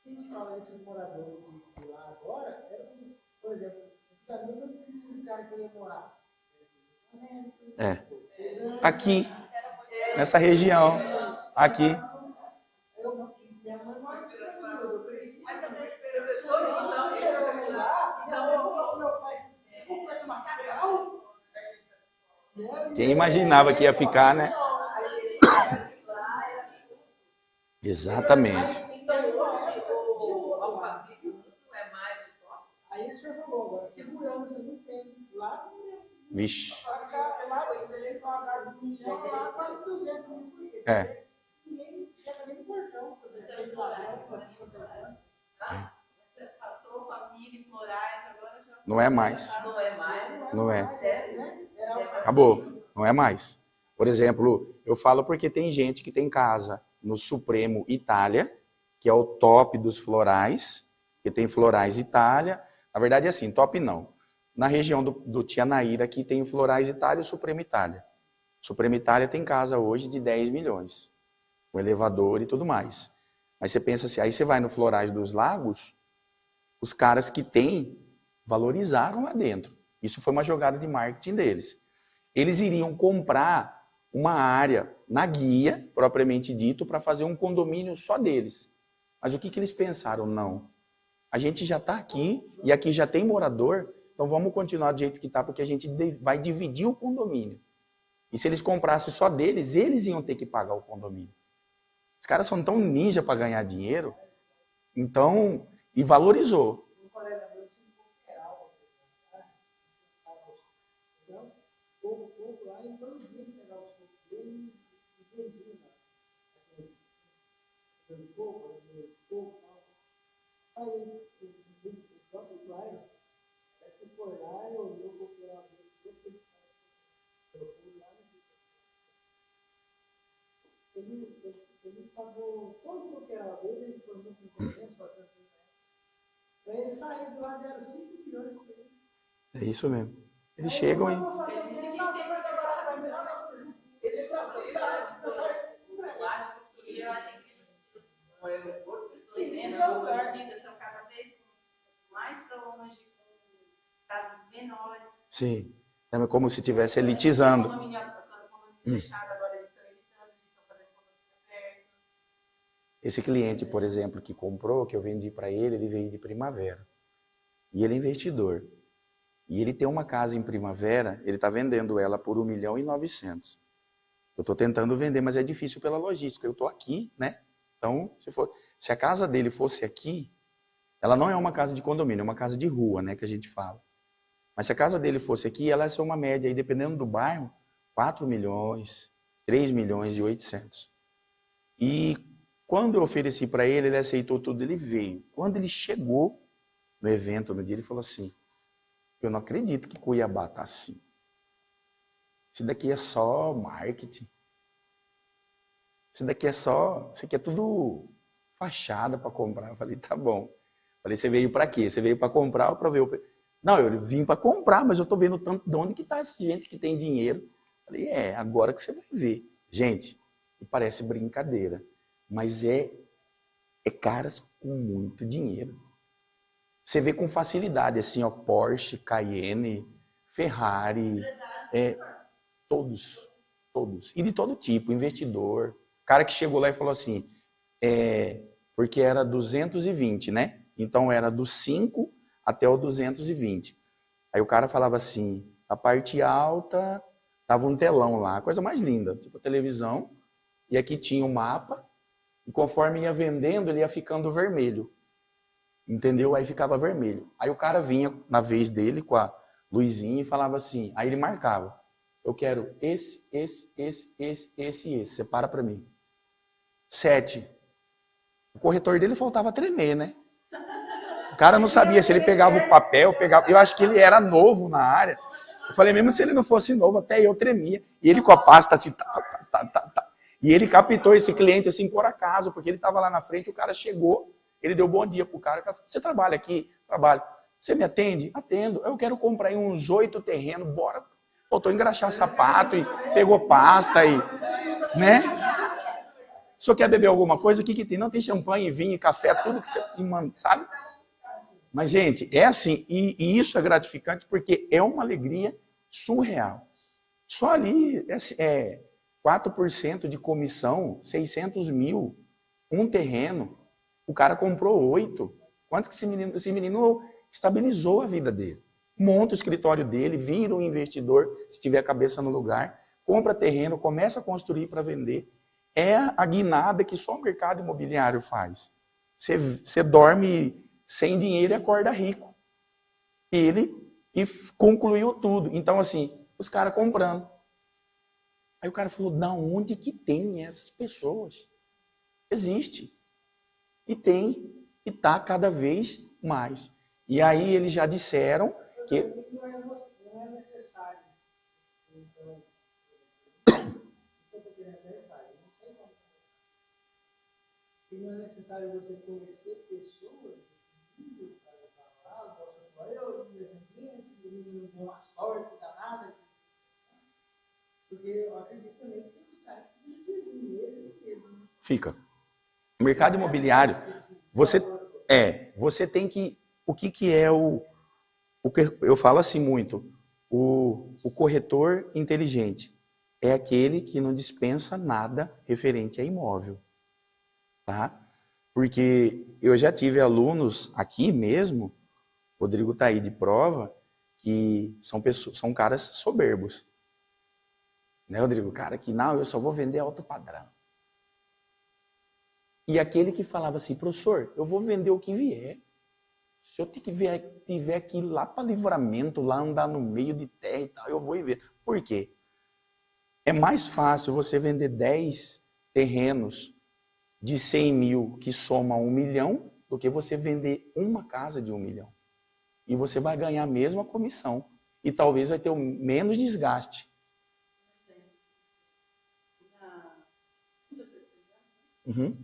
A gente fala desses moradores de lá agora, por exemplo, antigamente eu cara que ia morar. Aqui, nessa região, aqui. Quem imaginava que ia ficar, né? Exatamente. Aí o senhor falou agora, segurança não tem lá. Vixe. Lá eles pagaram 1 milhão, lá quase 200 mil por mês. Ninguém chega nem no portão. Passou família, florais, agora já... Não é mais. Não é mais. Não é. Acabou. Não é mais. Por exemplo, eu falo porque tem gente que tem casa no Supremo Itália, que é o top dos florais, que tem Florais Itália. Na verdade é assim, top não. Na região do Tianaíra aqui tem o Florais Itália e o Supremo Itália. O Supremo Itália tem casa hoje de 10 milhões. Com elevador e tudo mais. Mas você pensa assim, aí você vai no Florais dos Lagos, os caras que têm valorizaram lá dentro. Isso foi uma jogada de marketing deles. Eles iriam comprar uma área na guia, propriamente dito, para fazer um condomínio só deles. Mas o que eles pensaram? Não. A gente já está aqui e aqui já tem morador, então vamos continuar do jeito que está, porque a gente vai dividir o condomínio. E se eles comprassem só deles, eles iam ter que pagar o condomínio. Os caras são tão ninja para ganhar dinheiro, então, e valorizou. Ele pagou todo o que era dele, ele foi muito inteligente, ele saiu do lado, deram 5 milhões para ele. É isso mesmo. Eles chegam e... Eu achei que o aeroporto, pessoas são cada vez mais para longe, com casas menores. Sim. É como se estivesse elitizando. Esse cliente, por exemplo, que comprou, que eu vendi para ele, ele veio de Primavera. E ele é investidor. E ele tem uma casa em Primavera, ele está vendendo ela por 1.900.000. Eu estou tentando vender, mas é difícil pela logística. Eu estou aqui, né? Então, se a casa dele fosse aqui, ela não é uma casa de condomínio, é uma casa de rua, né, que a gente fala. Mas se a casa dele fosse aqui, ela ia ser uma média, aí, dependendo do bairro, 4 milhões, 3 milhões e 800. E quando eu ofereci para ele, ele aceitou tudo, ele veio. Quando ele chegou, no evento, no dia, ele falou assim, eu não acredito que Cuiabá tá assim. Isso daqui é só marketing. Isso daqui é só... Isso aqui é tudo fachada para comprar. Eu falei, tá bom. Eu falei, você veio para quê? Você veio para comprar ou para ver o... Não, eu vim para comprar, mas eu tô vendo tanto de onde que tá essa gente que tem dinheiro. Eu falei, agora que você vai ver. Gente, parece brincadeira, mas é caras com muito dinheiro. Você vê com facilidade, assim, ó, Porsche, Cayenne, Ferrari, todos. E de todo tipo, investidor. O cara que chegou lá e falou assim, porque era 220, né? Então era do 5 até o 220. Aí o cara falava assim, a parte alta, tava um telão lá, coisa mais linda, tipo a televisão, e aqui tinha um mapa, e conforme ia vendendo, ele ia ficando vermelho. Entendeu? Aí ficava vermelho. Aí o cara vinha na vez dele com a luzinha e falava assim, aí ele marcava, eu quero esse. Separa para mim. 7. O corretor dele faltava tremer, né? O cara não sabia se ele pegava o papel, eu acho que ele era novo na área. Eu falei, mesmo se ele não fosse novo, até eu tremia. E ele com a pasta assim, E ele captou esse cliente assim por acaso, porque ele estava lá na frente, o cara chegou, ele deu bom dia pro cara, você trabalha aqui? Trabalho. Você me atende? Atendo. Eu quero comprar aí uns 8 terrenos, bora. Voltou a engraxar sapato e pegou pasta e, né? O senhor quer beber alguma coisa? O que tem? Não, tem champanhe, vinho, café, tudo que você manda, sabe? Mas, gente, é assim, e isso é gratificante porque é uma alegria surreal. Só ali 4% de comissão, 600 mil, um terreno, o cara comprou 8. Quanto que esse menino estabilizou a vida dele? Monta o escritório dele, vira um investidor, se tiver a cabeça no lugar, compra terreno, começa a construir para vender. É a guinada que só o mercado imobiliário faz. Você dorme sem dinheiro e acorda rico. Ele concluiu tudo. Então, assim, os caras comprando. Aí o cara falou, da onde que tem essas pessoas? Existe. E tem. E está cada vez mais. E aí eles já disseram que... Não é necessário. Então, e não é necessário você conhecer pessoas para falar, eu não tenho uma sorte danada. Porque eu acredito também que tem uns caras que ficam mesmo. Fica. O mercado imobiliário, você tem que... O que é o que eu falo assim muito? O corretor inteligente é aquele que não dispensa nada referente a imóvel. Tá? Porque eu já tive alunos aqui mesmo, Rodrigo está aí de prova, que são caras soberbos. Né, Rodrigo? Cara que, não, eu só vou vender alto padrão. E aquele que falava assim, professor, eu vou vender o que vier. Se eu tiver aqui lá para Livramento, lá andar no meio de terra e tal, eu vou e ver. Por quê? É mais fácil você vender 10 terrenos de 100 mil que soma 1 milhão do que você vender uma casa de 1 milhão. E você vai ganhar a mesma comissão. E talvez vai ter menos desgaste. Uhum.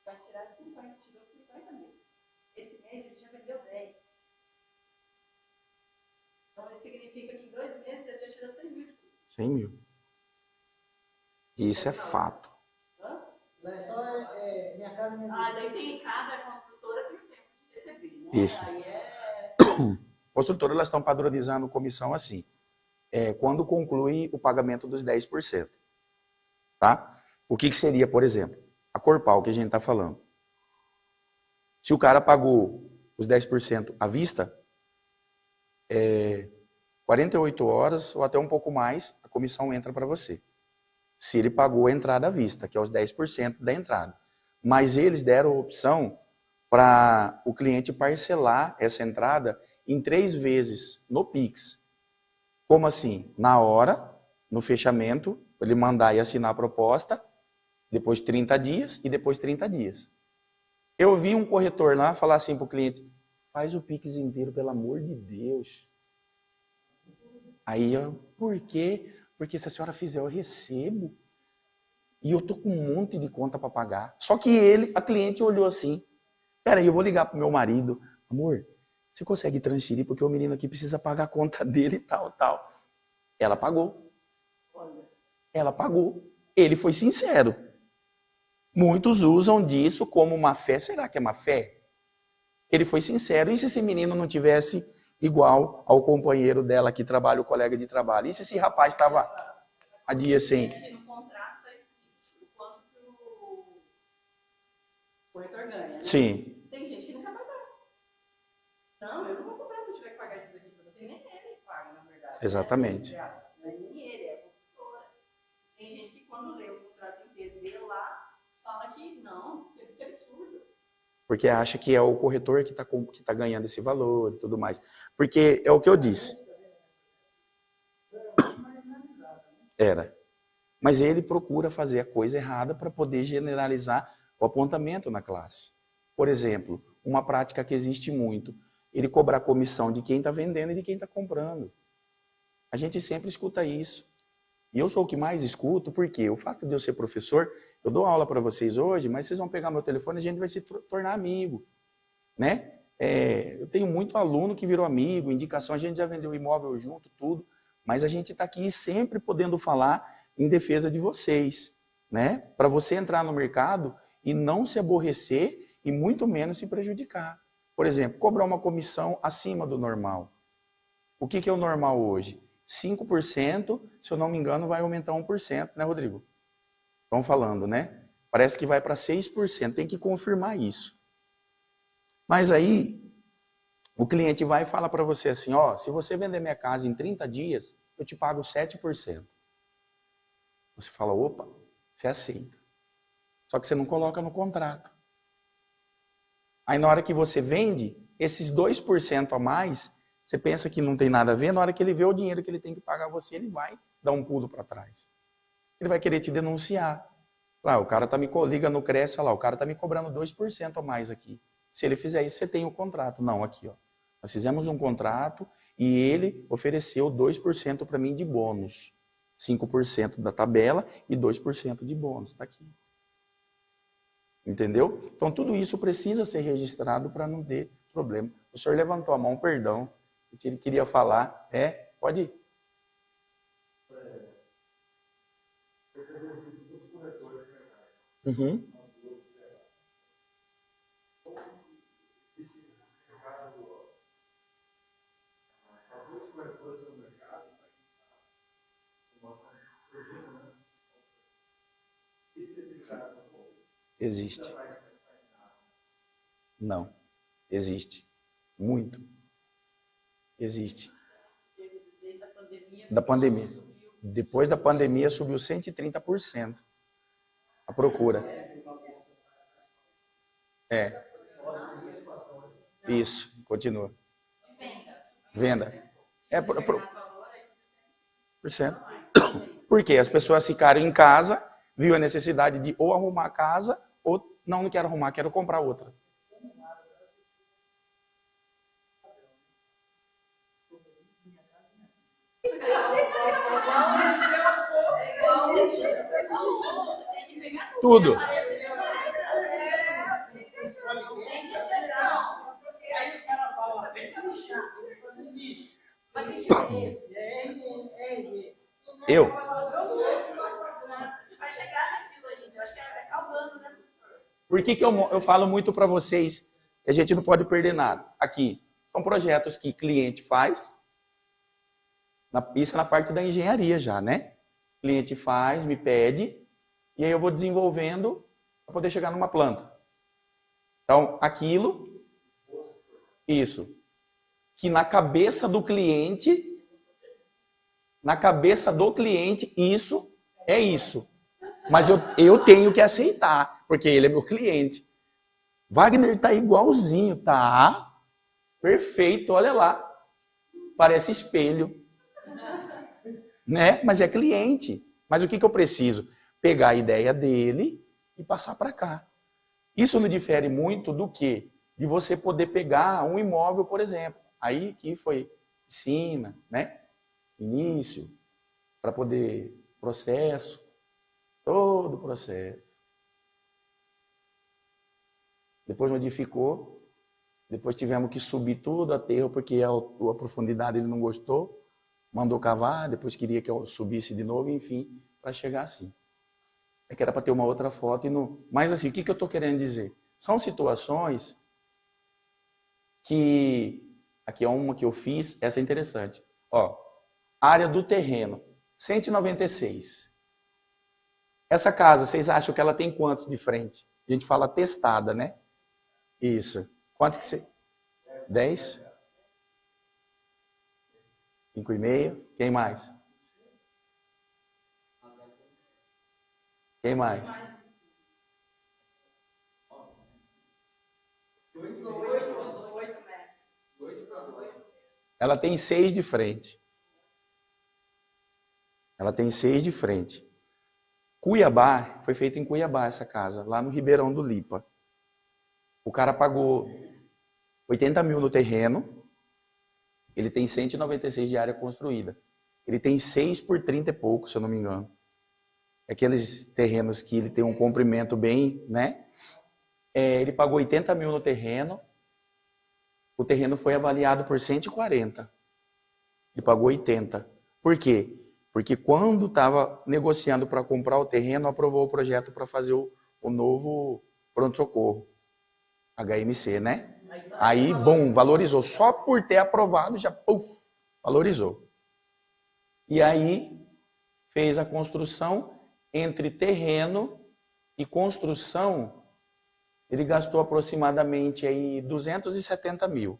Vai tirar 50, tirou 50 mil. Esse mês ele já vendeu 10. Então isso significa que em 2 meses ele já tirou 100 mil. 100 mil. Isso é fato. Hã? Não é só minha casa, minha vida. Daí tem cada construtora que tem que receber, né? Isso. Aí Construtoras elas estão padronizando comissão assim. Quando conclui o pagamento dos 10%. Tá? O que seria, por exemplo, a Corpal que a gente está falando. Se o cara pagou os 10% à vista, 48 horas ou até um pouco mais, a comissão entra para você. Se ele pagou a entrada à vista, que é os 10% da entrada. Mas eles deram a opção para o cliente parcelar essa entrada em 3 vezes no Pix. Como assim? Na hora, no fechamento Ele mandar e assinar a proposta, depois 30 dias e depois 30 dias. Eu vi um corretor lá falar assim para o cliente, faz o Pix inteiro, pelo amor de Deus. Aí eu, por quê? Porque se a senhora fizer, eu recebo. E eu tô com um monte de conta para pagar. Só que a cliente olhou assim, peraí, eu vou ligar pro meu marido. Amor, você consegue transferir? Porque o menino aqui precisa pagar a conta dele e tal, tal. Ela pagou. Ela pagou. Ele foi sincero. Muitos usam disso como uma fé. Será que é uma fé? Ele foi sincero. E se esse menino não tivesse igual ao companheiro dela que trabalha, o colega de trabalho? E se esse rapaz estava a dia sem? No contrato está escrito o quanto que o corretor ganha, né? Sim. Tem gente que não quer pagar. Não, eu não vou cobrar se eu tiver que pagar isso daqui para você. Nem ele paga, na verdade. Exatamente. Nem ele, é a consultora. Tem gente que quando lê o contrato inteiro, lê lá, fala que não, que absurdo. Porque acha que é o corretor que tá ganhando esse valor e tudo mais. Porque é o que eu disse. Era. Mas ele procura fazer a coisa errada para poder generalizar o apontamento na classe. Por exemplo, uma prática que existe muito, ele cobrar comissão de quem está vendendo e de quem está comprando. A gente sempre escuta isso. E eu sou o que mais escuto, porque o fato de eu ser professor, eu dou aula para vocês hoje, mas vocês vão pegar meu telefone e a gente vai se tornar amigo. Né? Eu tenho muito aluno que virou amigo, indicação, a gente já vendeu imóvel junto, tudo, mas a gente está aqui sempre podendo falar em defesa de vocês, né? Para você entrar no mercado e não se aborrecer e muito menos se prejudicar. Por exemplo, cobrar uma comissão acima do normal. O que é o normal hoje? 5%, se eu não me engano, vai aumentar 1%, né, Rodrigo? Estão falando, né? Parece que vai para 6%, tem que confirmar isso. Mas aí, o cliente vai e fala para você assim, ó, se você vender minha casa em 30 dias, eu te pago 7%. Você fala, opa, você aceita. Só que você não coloca no contrato. Aí na hora que você vende, esses 2% a mais, você pensa que não tem nada a ver, na hora que ele vê o dinheiro que ele tem que pagar a você, ele vai dar um pulo para trás. Ele vai querer te denunciar. Lá, o cara tá me liga no Cresce, olha lá, o cara tá me cobrando 2% a mais aqui. Se ele fizer isso, você tem o contrato. Não, aqui, ó. Nós fizemos um contrato e ele ofereceu 2% para mim de bônus. 5% da tabela e 2% de bônus. Está aqui. Entendeu? Então, tudo isso precisa ser registrado para não ter problema. O senhor levantou a mão, perdão. Ele queria falar. Pode ir. Uhum. Existe. Não. Existe. Muito. Existe. Da pandemia. Depois da pandemia subiu 130% a procura. Isso. Continua. Venda. Por cento. Porque as pessoas ficaram em casa, viu a necessidade de ou arrumar a casa, ou não quero arrumar, quero comprar outra. Tudo. Eu? Vai chegar naquilo aí, eu acho que é calmando, né, professor? Por que eu falo muito para vocês que a gente não pode perder nada? Aqui, são projetos que cliente faz, isso é na parte da engenharia já, né? Cliente faz, me pede, e aí eu vou desenvolvendo para poder chegar numa planta. Então, aquilo, isso, que na cabeça do cliente, isso é isso. Mas eu tenho que aceitar, porque ele é meu cliente. Wagner tá igualzinho, tá? Perfeito, olha lá. Parece espelho. Né? Mas é cliente. Mas o que eu preciso? Pegar a ideia dele e passar para cá. Isso não difere muito do que? De você poder pegar um imóvel, por exemplo. Aí que foi piscina, né? Início, para poder processo, todo o processo. Depois modificou, depois tivemos que subir tudo aterro, porque a profundidade ele não gostou, mandou cavar, depois queria que eu subisse de novo, enfim, para chegar assim. É que era para ter uma outra foto. Mas assim, o que eu estou querendo dizer? São situações que... Aqui é uma que eu fiz, essa é interessante. Ó, área do terreno, 196. Essa casa, vocês acham que ela tem quantos de frente? A gente fala testada, né? Isso. Quanto que você... 10? 5,5? Quem mais? Quem mais? 8 metros. Ela tem 6 de frente. Ela tem 6 de frente. Cuiabá, foi feita em Cuiabá essa casa, lá no Ribeirão do Lipa. O cara pagou 80 mil no terreno, ele tem 196 de área construída. Ele tem 6 por 30 e pouco, se eu não me engano. Aqueles terrenos que ele tem um comprimento bem, né? Ele pagou 80 mil no terreno, o terreno foi avaliado por 140. Ele pagou 80. Por quê? Porque quando estava negociando para comprar o terreno, aprovou o projeto para fazer o novo pronto-socorro. HMC, né? Aí, bom, valorizou. Só por ter aprovado, já valorizou. E aí, fez a construção. Entre terreno e construção, ele gastou aproximadamente aí 270 mil.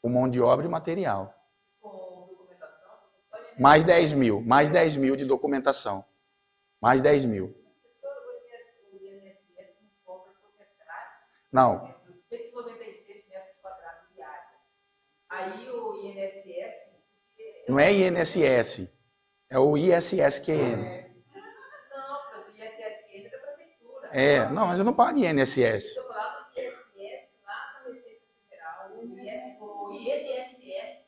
Com mão de obra e material. Com documentação? Mais 10 mil. Mais 10 mil de documentação. Mais 10 mil. Não. 196 metros quadrados de área. Aí o INSS... Não é INSS. É o ISSQN. Não, mas o ISSQN é da prefeitura. Não, mas eu não pago INSS. Eu falava do ISS lá na Receita Federal. O INSS.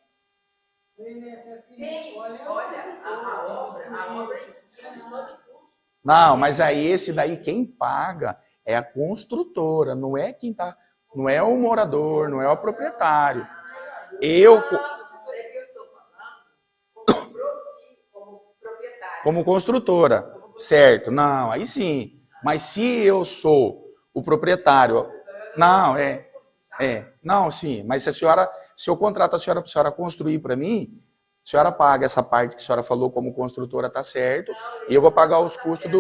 Tem, olha, a obra em si é só de custo. Não, mas aí esse daí quem paga é a construtora, não é quem tá, não é o morador, não é o proprietário. Eu É que eu estou falando como proprietário. como construtora, certo? Não, aí sim. Mas se eu sou o proprietário, não, não, sim. Mas se eu contrato a senhora para a senhora construir para mim, a senhora paga essa parte que a senhora falou como construtora, tá certo, e eu vou pagar os custos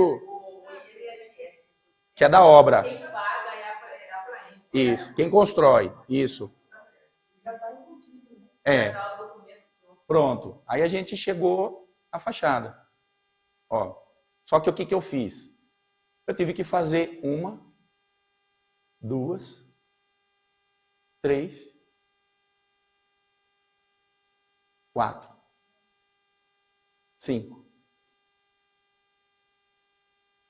que é da obra. Quem paga é a Prainha. Isso, quem constrói, isso. Já está embutido. Dá o documento. Pronto. Aí a gente chegou à fachada. Ó, só que o que eu fiz? Eu tive que fazer 1, 2, 3, 4, 5.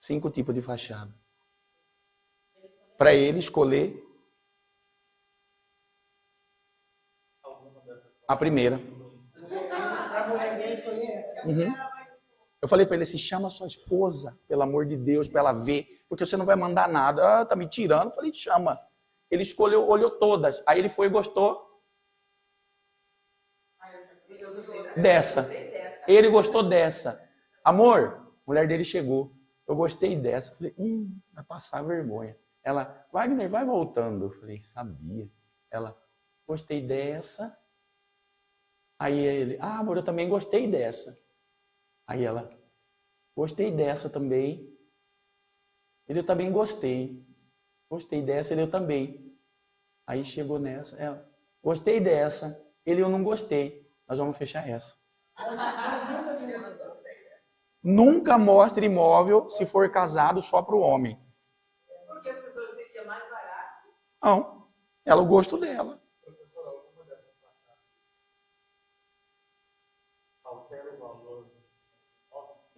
5 tipos de fachada. Para ele escolher a primeira. Para a mulher dele escolher essa. Uhum. Eu falei para ele assim, chama sua esposa, pelo amor de Deus, para ela ver, porque você não vai mandar nada. Ah, tá me tirando. Eu falei, chama. Ele escolheu, olhou todas. Aí ele foi e gostou dessa. Ele gostou dessa. Amor, a mulher dele chegou. Eu gostei dessa. Eu falei, vai passar vergonha. Ela, Wagner, vai voltando. Eu falei, sabia. Ela, gostei dessa. Aí ele, amor, eu também gostei dessa. Aí ela, gostei dessa também. Ele, eu também gostei. Gostei dessa, ele, eu também. Aí chegou nessa, ela, gostei dessa. Ele, eu não gostei. Nós vamos fechar essa. Nunca mostre imóvel se for casado só para o homem. Porque as pessoas dizem que é mais barato. Não, ela o gosto dela.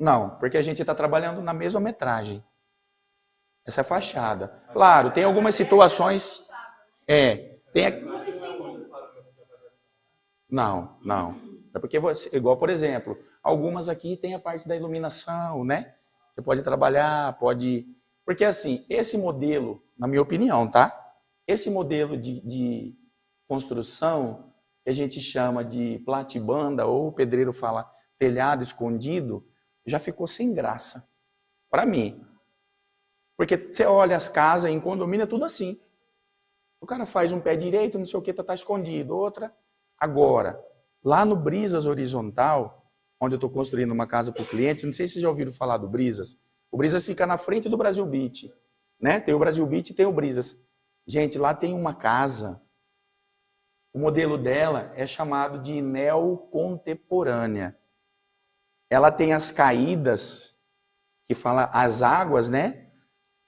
Não, porque a gente está trabalhando na mesma metragem. Essa é a fachada. Claro, tem algumas situações... Não, não. É porque você, igual, por exemplo, algumas aqui tem a parte da iluminação, né? Você pode trabalhar, pode... Porque assim, esse modelo, na minha opinião, tá? Esse modelo de construção, que a gente chama de platibanda, ou o pedreiro fala telhado escondido, já ficou sem graça. Para mim. Porque você olha as casas em condomínio, é tudo assim. O cara faz um pé direito, não sei o que, tá escondido. Outra. Agora, lá no Brisas Horizontal, onde eu estou construindo uma casa para o cliente, não sei se vocês já ouviram falar do Brisas. O Brisas fica na frente do Brasil Beach, né? Tem o Brasil Beach e tem o Brisas. Gente, lá tem uma casa, o modelo dela é chamado de neocontemporânea. Ela tem as caídas, que fala as águas, né?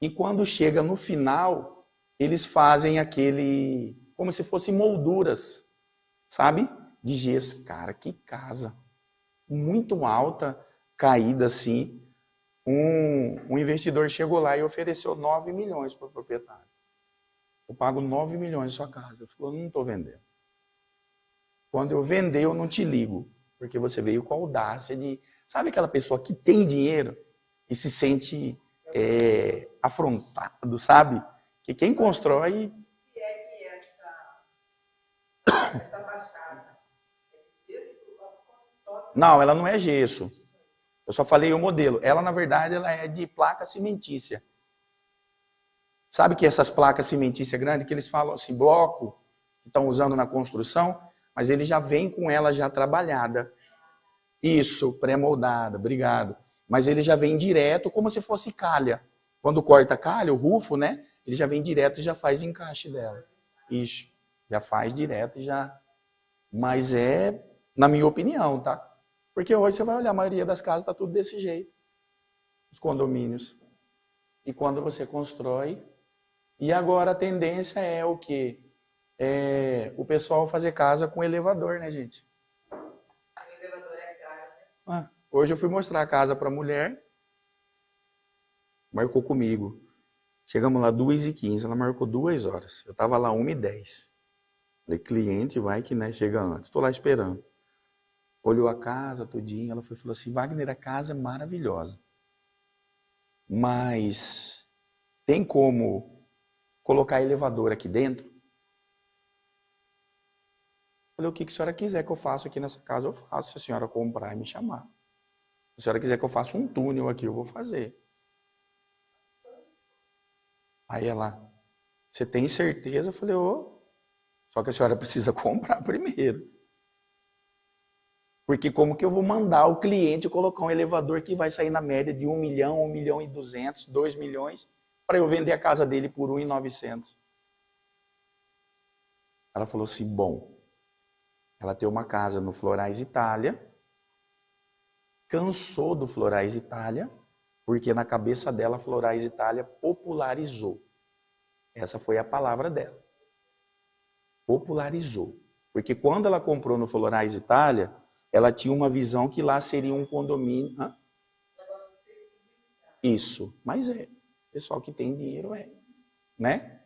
E quando chega no final, eles fazem aquele, como se fossem molduras, sabe? De gesso. Cara, que casa. Muito alta, caída assim. Um investidor chegou lá e ofereceu 9 milhões para o proprietário. Eu pago 9 milhões na sua casa. Eu falei, não estou vendendo. Quando eu vender, eu não te ligo. Porque você veio com a audácia de... Sabe aquela pessoa que tem dinheiro e se sente afrontado, sabe? Que quem constrói... Se é que essa fachada é gesso, Não, ela não é gesso. Eu só falei o modelo. Ela, na verdade, ela é de placa cimentícia. Sabe que essas placas cimentícias grandes, que eles falam assim, bloco, que estão usando na construção, mas ele já vem com ela já trabalhada. Isso, pré-moldada, obrigado. Mas ele já vem direto, como se fosse calha. Quando corta calha, o rufo, né? Ele já vem direto e já faz encaixe dela. Isso, já faz direto e já... Mas é, na minha opinião, tá? Porque hoje você vai olhar, a maioria das casas está tudo desse jeito. Os condomínios. E quando você constrói... E agora a tendência é o quê? O pessoal fazer casa com elevador, né, gente? o elevador é caro, né? Hoje eu fui mostrar a casa para a mulher. Marcou comigo. Chegamos lá 2h15, ela marcou 2 horas. Eu estava lá 1h10. Falei, cliente, vai que né, chega antes. Estou lá esperando. Olhou a casa tudinho, ela falou assim, Wagner, a casa é maravilhosa. Mas tem como colocar elevador aqui dentro? Falei, o que a senhora quiser que eu faça aqui nessa casa, eu faço. Se a senhora comprar e me chamar. Se a senhora quiser que eu faça um túnel aqui, eu vou fazer. Aí ela, você tem certeza? Eu falei, só que a senhora precisa comprar primeiro. Porque como que eu vou mandar o cliente colocar um elevador que vai sair na média de 1 milhão, 1 milhão e 200, 2 milhões, para eu vender a casa dele por 1.900? Ela falou assim, bom, ela tem uma casa no Florais Itália, cansou do Florais Itália, porque na cabeça dela, Florais Itália popularizou. Essa foi a palavra dela. Popularizou. Porque quando ela comprou no Florais Itália, ela tinha uma visão que lá seria um condomínio. Isso. Mas pessoal que tem dinheiro né?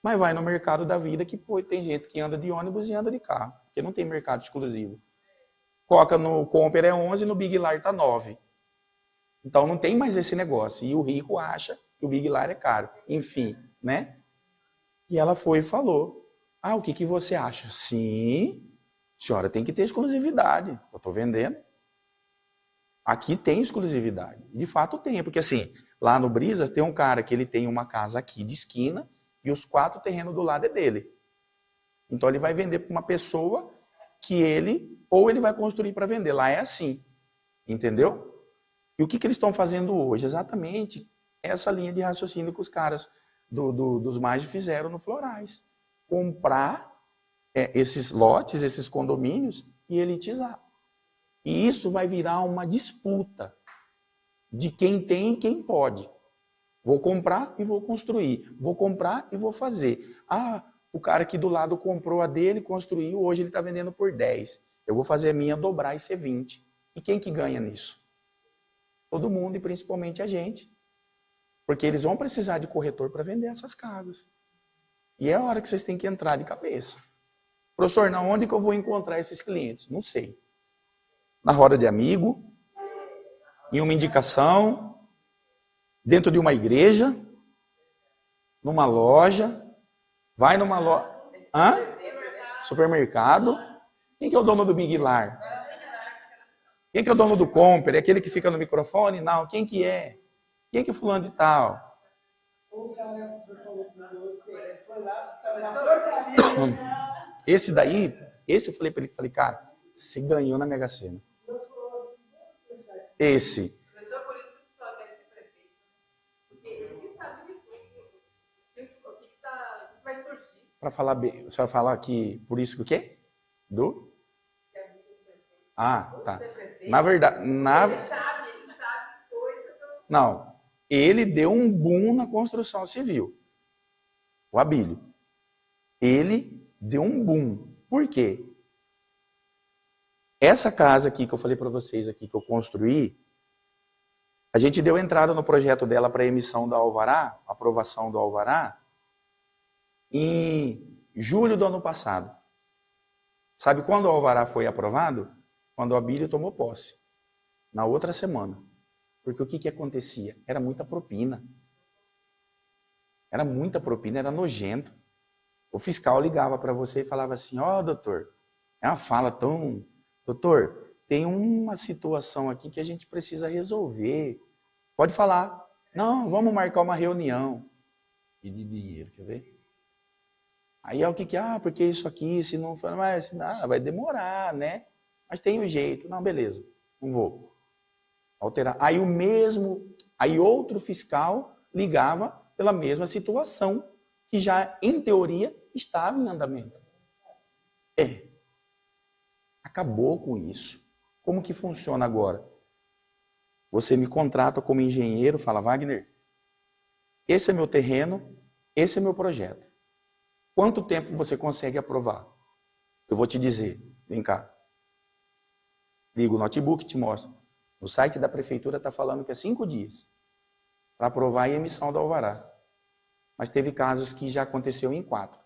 Mas vai no mercado da vida que tem gente que anda de ônibus e anda de carro. Porque não tem mercado exclusivo. Coca no Comper é 11, no Big Lar tá 9. Então não tem mais esse negócio. E o rico acha que o Big Lar é caro. Enfim, né? E ela foi e falou, o que você acha? Sim, a senhora tem que ter exclusividade. Eu estou vendendo. Aqui tem exclusividade. De fato tem, porque assim, lá no Brisa tem um cara que ele tem uma casa aqui de esquina e os 4 terrenos do lado é dele. Então ele vai vender para uma pessoa que ou ele vai construir para vender. Lá é assim, entendeu? E o que eles estão fazendo hoje? Exatamente essa linha de raciocínio que os caras dos mais fizeram no Florais. Comprar esses lotes, esses condomínios e elitizar. E isso vai virar uma disputa de quem tem e quem pode. Vou comprar e vou construir. Vou comprar e vou fazer. O cara aqui do lado comprou a dele, construiu, hoje ele está vendendo por 10. Eu vou fazer a minha dobrar e ser 20. E quem que ganha nisso? Todo mundo e principalmente a gente. Porque eles vão precisar de corretor para vender essas casas. E é a hora que vocês têm que entrar de cabeça. Professor, na onde que eu vou encontrar esses clientes? Não sei. Na roda de amigo, em uma indicação, dentro de uma igreja, numa loja, vai numa loja. Hã? Supermercado. Quem que é o dono do Big Lar? Quem que é o dono do Comper? É aquele que fica no microfone? Não. Quem que é? Quem que é fulano de tal? O cara que você falou que foi lá, estava na portaria. Esse daí, esse eu falei para ele, cara, você ganhou na Mega Sena. Esse. Professor, por isso que só quer ser prefeito. Porque ele que sabe de tudo. O que vai surgir. Para falar bem, você vai falar que, por isso que o quê? Que é amigo do prefeito. Ah, tá. Ser prefeito. Na verdade, Ele sabe coisa. não, ele deu um boom na construção civil. O Abílio. Ele deu um boom. Por quê? Essa casa aqui que eu falei para vocês aqui que eu construí, a gente deu entrada no projeto dela para emissão do alvará, aprovação do alvará, em julho do ano passado. Sabe quando o alvará foi aprovado? Quando o Abílio tomou posse. Na outra semana. Porque o que acontecia? Era muita propina. Era muita propina, era nojento. O fiscal ligava para você e falava assim, doutor, é uma fala tão... Doutor, tem uma situação aqui que a gente precisa resolver. Pode falar. Não, vamos marcar uma reunião. E de dinheiro, quer ver? Aí é o que porque isso aqui, se não for, mas vai demorar, né? Mas tem um jeito. Não, beleza, não vou alterar. Aí outro fiscal ligava pela mesma situação que já, em teoria, estava em andamento. Acabou com isso. Como que funciona agora? Você me contrata como engenheiro, fala, Wagner, esse é meu terreno, esse é meu projeto. Quanto tempo você consegue aprovar? Eu vou te dizer, vem cá. Liga o notebook e te mostro. No site da prefeitura está falando que é 5 dias para aprovar a emissão do alvará. Mas teve casos que já aconteceu em 4.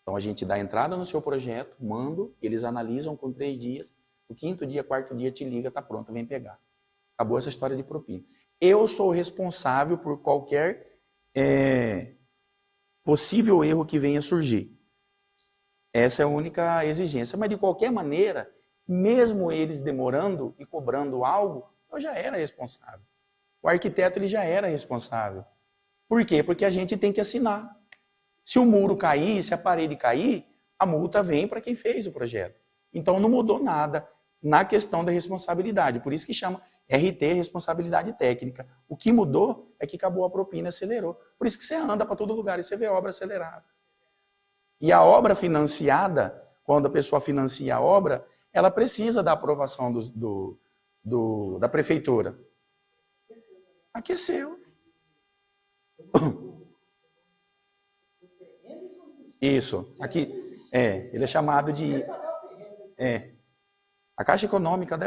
Então a gente dá entrada no seu projeto, mando, eles analisam com 3 dias, no 5º dia, 4º dia te liga, tá pronto, vem pegar. Acabou essa história de propina. Eu sou responsável por qualquer possível erro que venha surgir. Essa é a única exigência. Mas de qualquer maneira, mesmo eles demorando e cobrando algo, eu já era responsável. O arquiteto ele já era responsável. Por quê? Porque a gente tem que assinar. Se o muro cair, se a parede cair, a multa vem para quem fez o projeto. Então não mudou nada na questão da responsabilidade. Por isso que chama RT, responsabilidade técnica. O que mudou é que acabou a propina, acelerou. Por isso que você anda para todo lugar e você vê obra acelerada. E a obra financiada, quando a pessoa financia a obra, ela precisa da aprovação da prefeitura. Aqueceu. Isso. Aqui, ele é chamado de... A Caixa Econômica,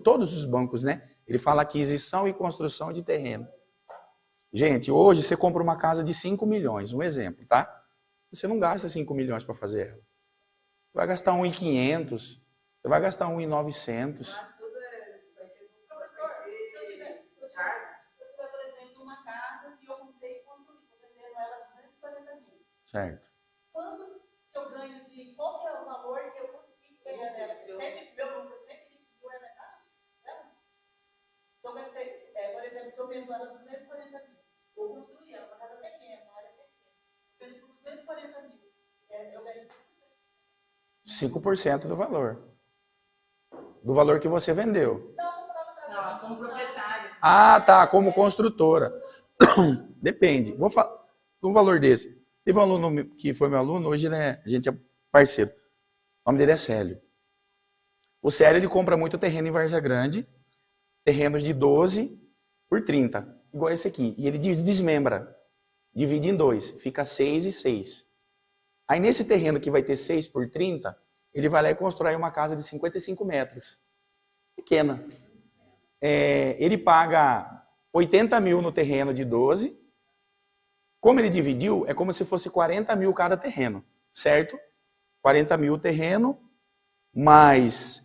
todos os bancos, né? Ele fala aquisição e construção de terreno. Gente, hoje você compra uma casa de 5 milhões, um exemplo, tá? Você não gasta 5 milhões para fazer ela. Você vai gastar 1.500, você vai gastar 1.900. Se eu tiver, por exemplo, uma casa que eu comprei e construí, estou vendendo ela 240 mil. Certo. Quanto eu ganho de qual que é o valor que eu consigo ganhar dela? 120 mil é metade? Então, por exemplo, se eu vendo ela 240 mil, vou construir ela, uma casa pequena, uma área pequena. Eu vendo por 240 mil, eu ganho 5% do valor. Do valor que você vendeu. Não, como proprietário. Ah, tá, como construtora. Depende. Vou falar um valor desse. Teve um aluno que foi meu aluno, hoje a gente é parceiro. O nome dele é Célio. O Célio ele compra muito terreno em Várzea Grande, terrenos de 12 por 30, igual esse aqui. E ele desmembra, divide em 2, fica 6 e 6. Aí nesse terreno que vai ter 6 por 30, ele vai lá e constrói uma casa de 55 metros. Pequena. ele paga 80 mil no terreno de 12. Como ele dividiu, é como se fosse 40 mil cada terreno, certo? 40 mil o terreno, mais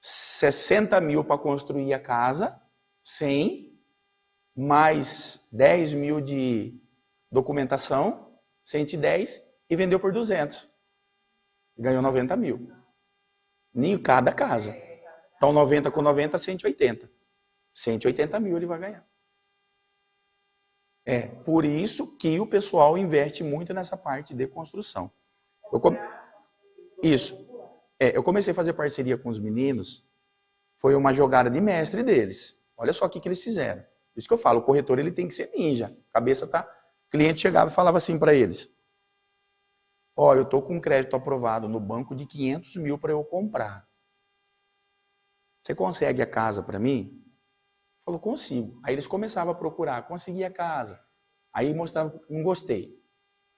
60 mil para construir a casa, 100, mais 10 mil de documentação, 110, e vendeu por 200. Ganhou 90 mil. Em cada casa. Então 90 com 90, 180. 180 mil ele vai ganhar. Por isso que o pessoal investe muito nessa parte de construção. Isso. Eu comecei a fazer parceria com os meninos, foi uma jogada de mestre deles. Olha só o que eles fizeram. Por isso que eu falo, o corretor ele tem que ser ninja. A cabeça tá... O cliente chegava e falava assim para eles. Ó, eu tô com um crédito aprovado no banco de 500 mil para eu comprar. Você consegue a casa para mim? Falou, consigo. Aí eles começavam a procurar, consegui a casa. Aí mostrava, não gostei.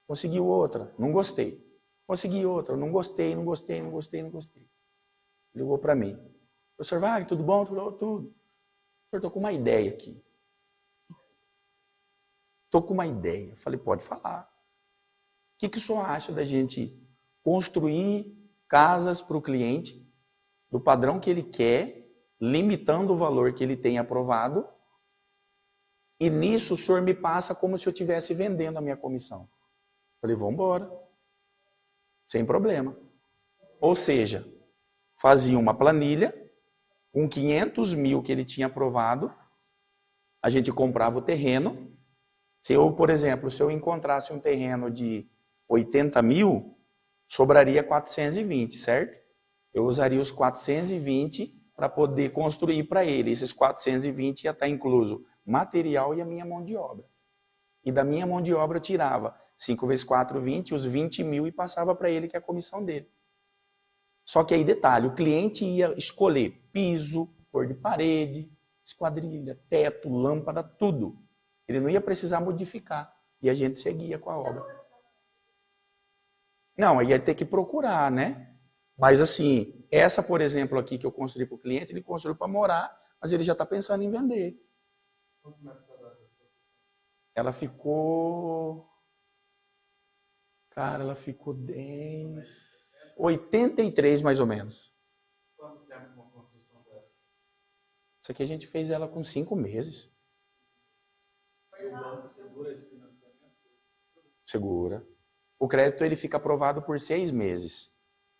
Conseguiu outra, não gostei. Consegui outra, não gostei. Ligou para mim. Professor Wagner, tudo bom? Tudo. Eu tô com uma ideia aqui. Tô com uma ideia. Falei, pode falar. O que o senhor acha da gente construir casas para o cliente, do padrão que ele quer, limitando o valor que ele tem aprovado, e nisso o senhor me passa como se eu estivesse vendendo a minha comissão? Falei, vamos embora. Sem problema. Ou seja, fazia uma planilha, com 500 mil que ele tinha aprovado, a gente comprava o terreno. Se eu, por exemplo, se eu encontrasse um terreno de 80 mil, sobraria 420, certo? Eu usaria os 420 para poder construir para ele. Esses 420 ia estar incluso material e a minha mão de obra. E da minha mão de obra eu tirava 5 vezes 4, 20, os 20 mil e passava para ele, que é a comissão dele. Só que aí, detalhe, o cliente ia escolher piso, cor de parede, esquadrilha, teto, lâmpada, tudo. Ele não ia precisar modificar. E a gente seguia com a obra. Não, aí ia ter que procurar, né? Mas assim, essa, por exemplo, aqui que eu construí para o cliente, ele construiu para morar, mas ele já está pensando em vender. Ela ficou... Cara, ela ficou 83 mais ou menos. Quanto tempo uma construção dessa? Isso aqui a gente fez ela com 5 meses. E o banco segura esse financiamento? Segura. O crédito ele fica aprovado por 6 meses.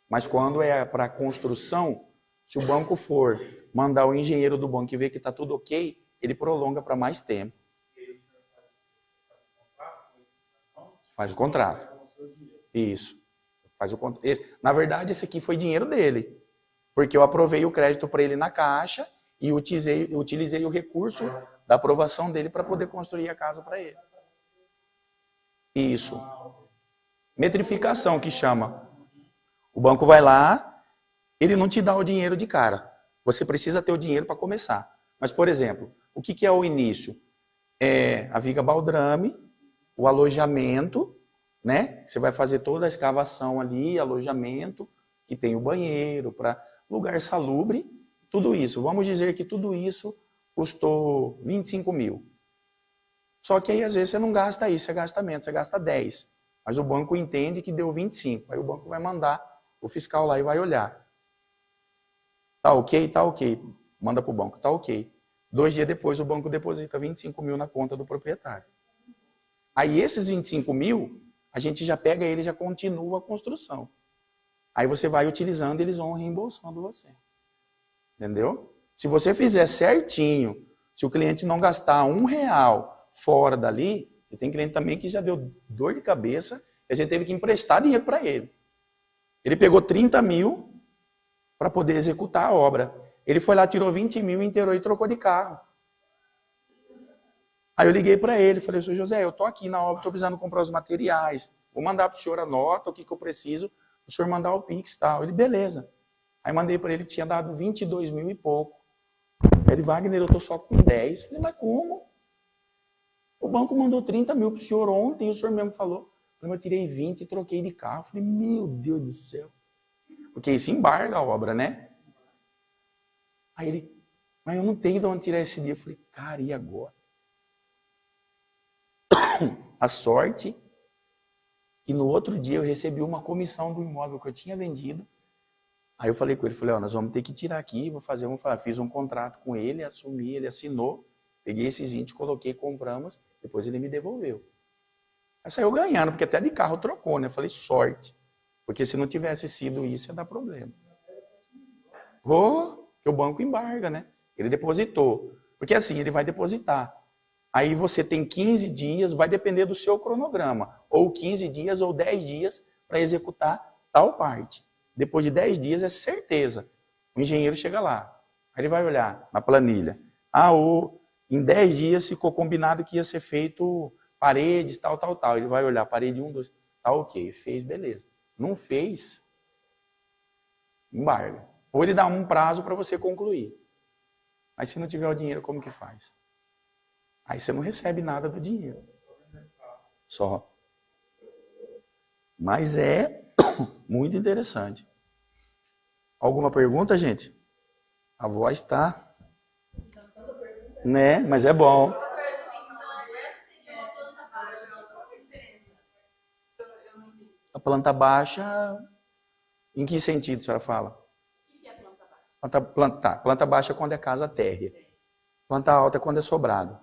Mas quando é para construção, se o banco for mandar o engenheiro do banco e ver que está tudo ok, ele prolonga para mais tempo. E aí o senhor faz o contrato? Faz o contrato. Isso. Faz o contrato. Na verdade, esse aqui foi dinheiro dele. Porque eu aprovei o crédito para ele na Caixa e utilizei o recurso da aprovação dele para poder construir a casa para ele. Isso. Metrificação que chama. O banco vai lá, ele não te dá o dinheiro de cara. Você precisa ter o dinheiro para começar. Mas, por exemplo, o que é o início? É a viga baldrame, o alojamento, né? Você vai fazer toda a escavação ali, alojamento, que tem o banheiro, para lugar salubre, tudo isso. Vamos dizer que tudo isso custou 25 mil. Só que aí, às vezes, você não gasta isso, você gasta menos, você gasta 10. Mas o banco entende que deu 25. Aí o banco vai mandar o fiscal lá e vai olhar. Tá ok? Tá ok. Manda para o banco. Tá ok. 2 dias depois o banco deposita 25 mil na conta do proprietário. Aí esses 25 mil, a gente já pega ele e já continua a construção. Aí você vai utilizando e eles vão reembolsando você. Entendeu? Se você fizer certinho, se o cliente não gastar R$1 fora dali, e tem cliente também que já deu dor de cabeça, e a gente teve que emprestar dinheiro para ele. Ele pegou 30 mil para poder executar a obra. Ele foi lá, tirou 20 mil, inteirou e trocou de carro. Aí eu liguei para ele, falei, senhor José, eu estou aqui na obra, estou precisando comprar os materiais, vou mandar para o senhor a nota, o que eu preciso, o senhor mandar o Pix e tal. Ele, beleza. Aí mandei para ele, tinha dado 22 mil e pouco. Ele, Wagner, eu estou só com 10. Falei, mas como? O banco mandou 30 mil para o senhor ontem, e o senhor mesmo falou. Eu tirei 20 e troquei de carro. Falei, meu Deus do céu. Porque isso embarga a obra, né? Aí ele, Mas eu não tenho de onde tirar esse dinheiro. Eu falei, cara, e agora? A sorte que no outro dia eu recebi uma comissão do imóvel que eu tinha vendido. Aí eu falei com ele, falei, ó, nós vamos ter que tirar aqui, fiz um contrato com ele, assumi, ele assinou, peguei esses 20, coloquei, compramos, depois ele me devolveu. Aí saiu ganhando, porque até de carro trocou, né? Eu falei, sorte. Porque se não tivesse sido isso, ia dar problema. Que o banco embarga, né? Ele depositou. Porque assim, ele vai depositar. Aí você tem 15 dias, vai depender do seu cronograma. Ou 15 dias ou 10 dias para executar tal parte. Depois de 10 dias é certeza. O engenheiro chega lá. Aí ele vai olhar na planilha. Em 10 dias ficou combinado que ia ser feito paredes, tal. Ele vai olhar, parede 1, 2, tá ok. Fez, beleza. Não fez, embarga. Ou ele dá um prazo para você concluir. Mas se não tiver o dinheiro, como que faz? Aí você não recebe nada do dinheiro. Só. Mas é muito interessante. Alguma pergunta, gente? A voz está... Né? Mas é bom. A planta baixa, em que sentido a senhora fala? O que é planta baixa? Planta baixa é quando é casa térrea. Planta alta é quando é sobrado.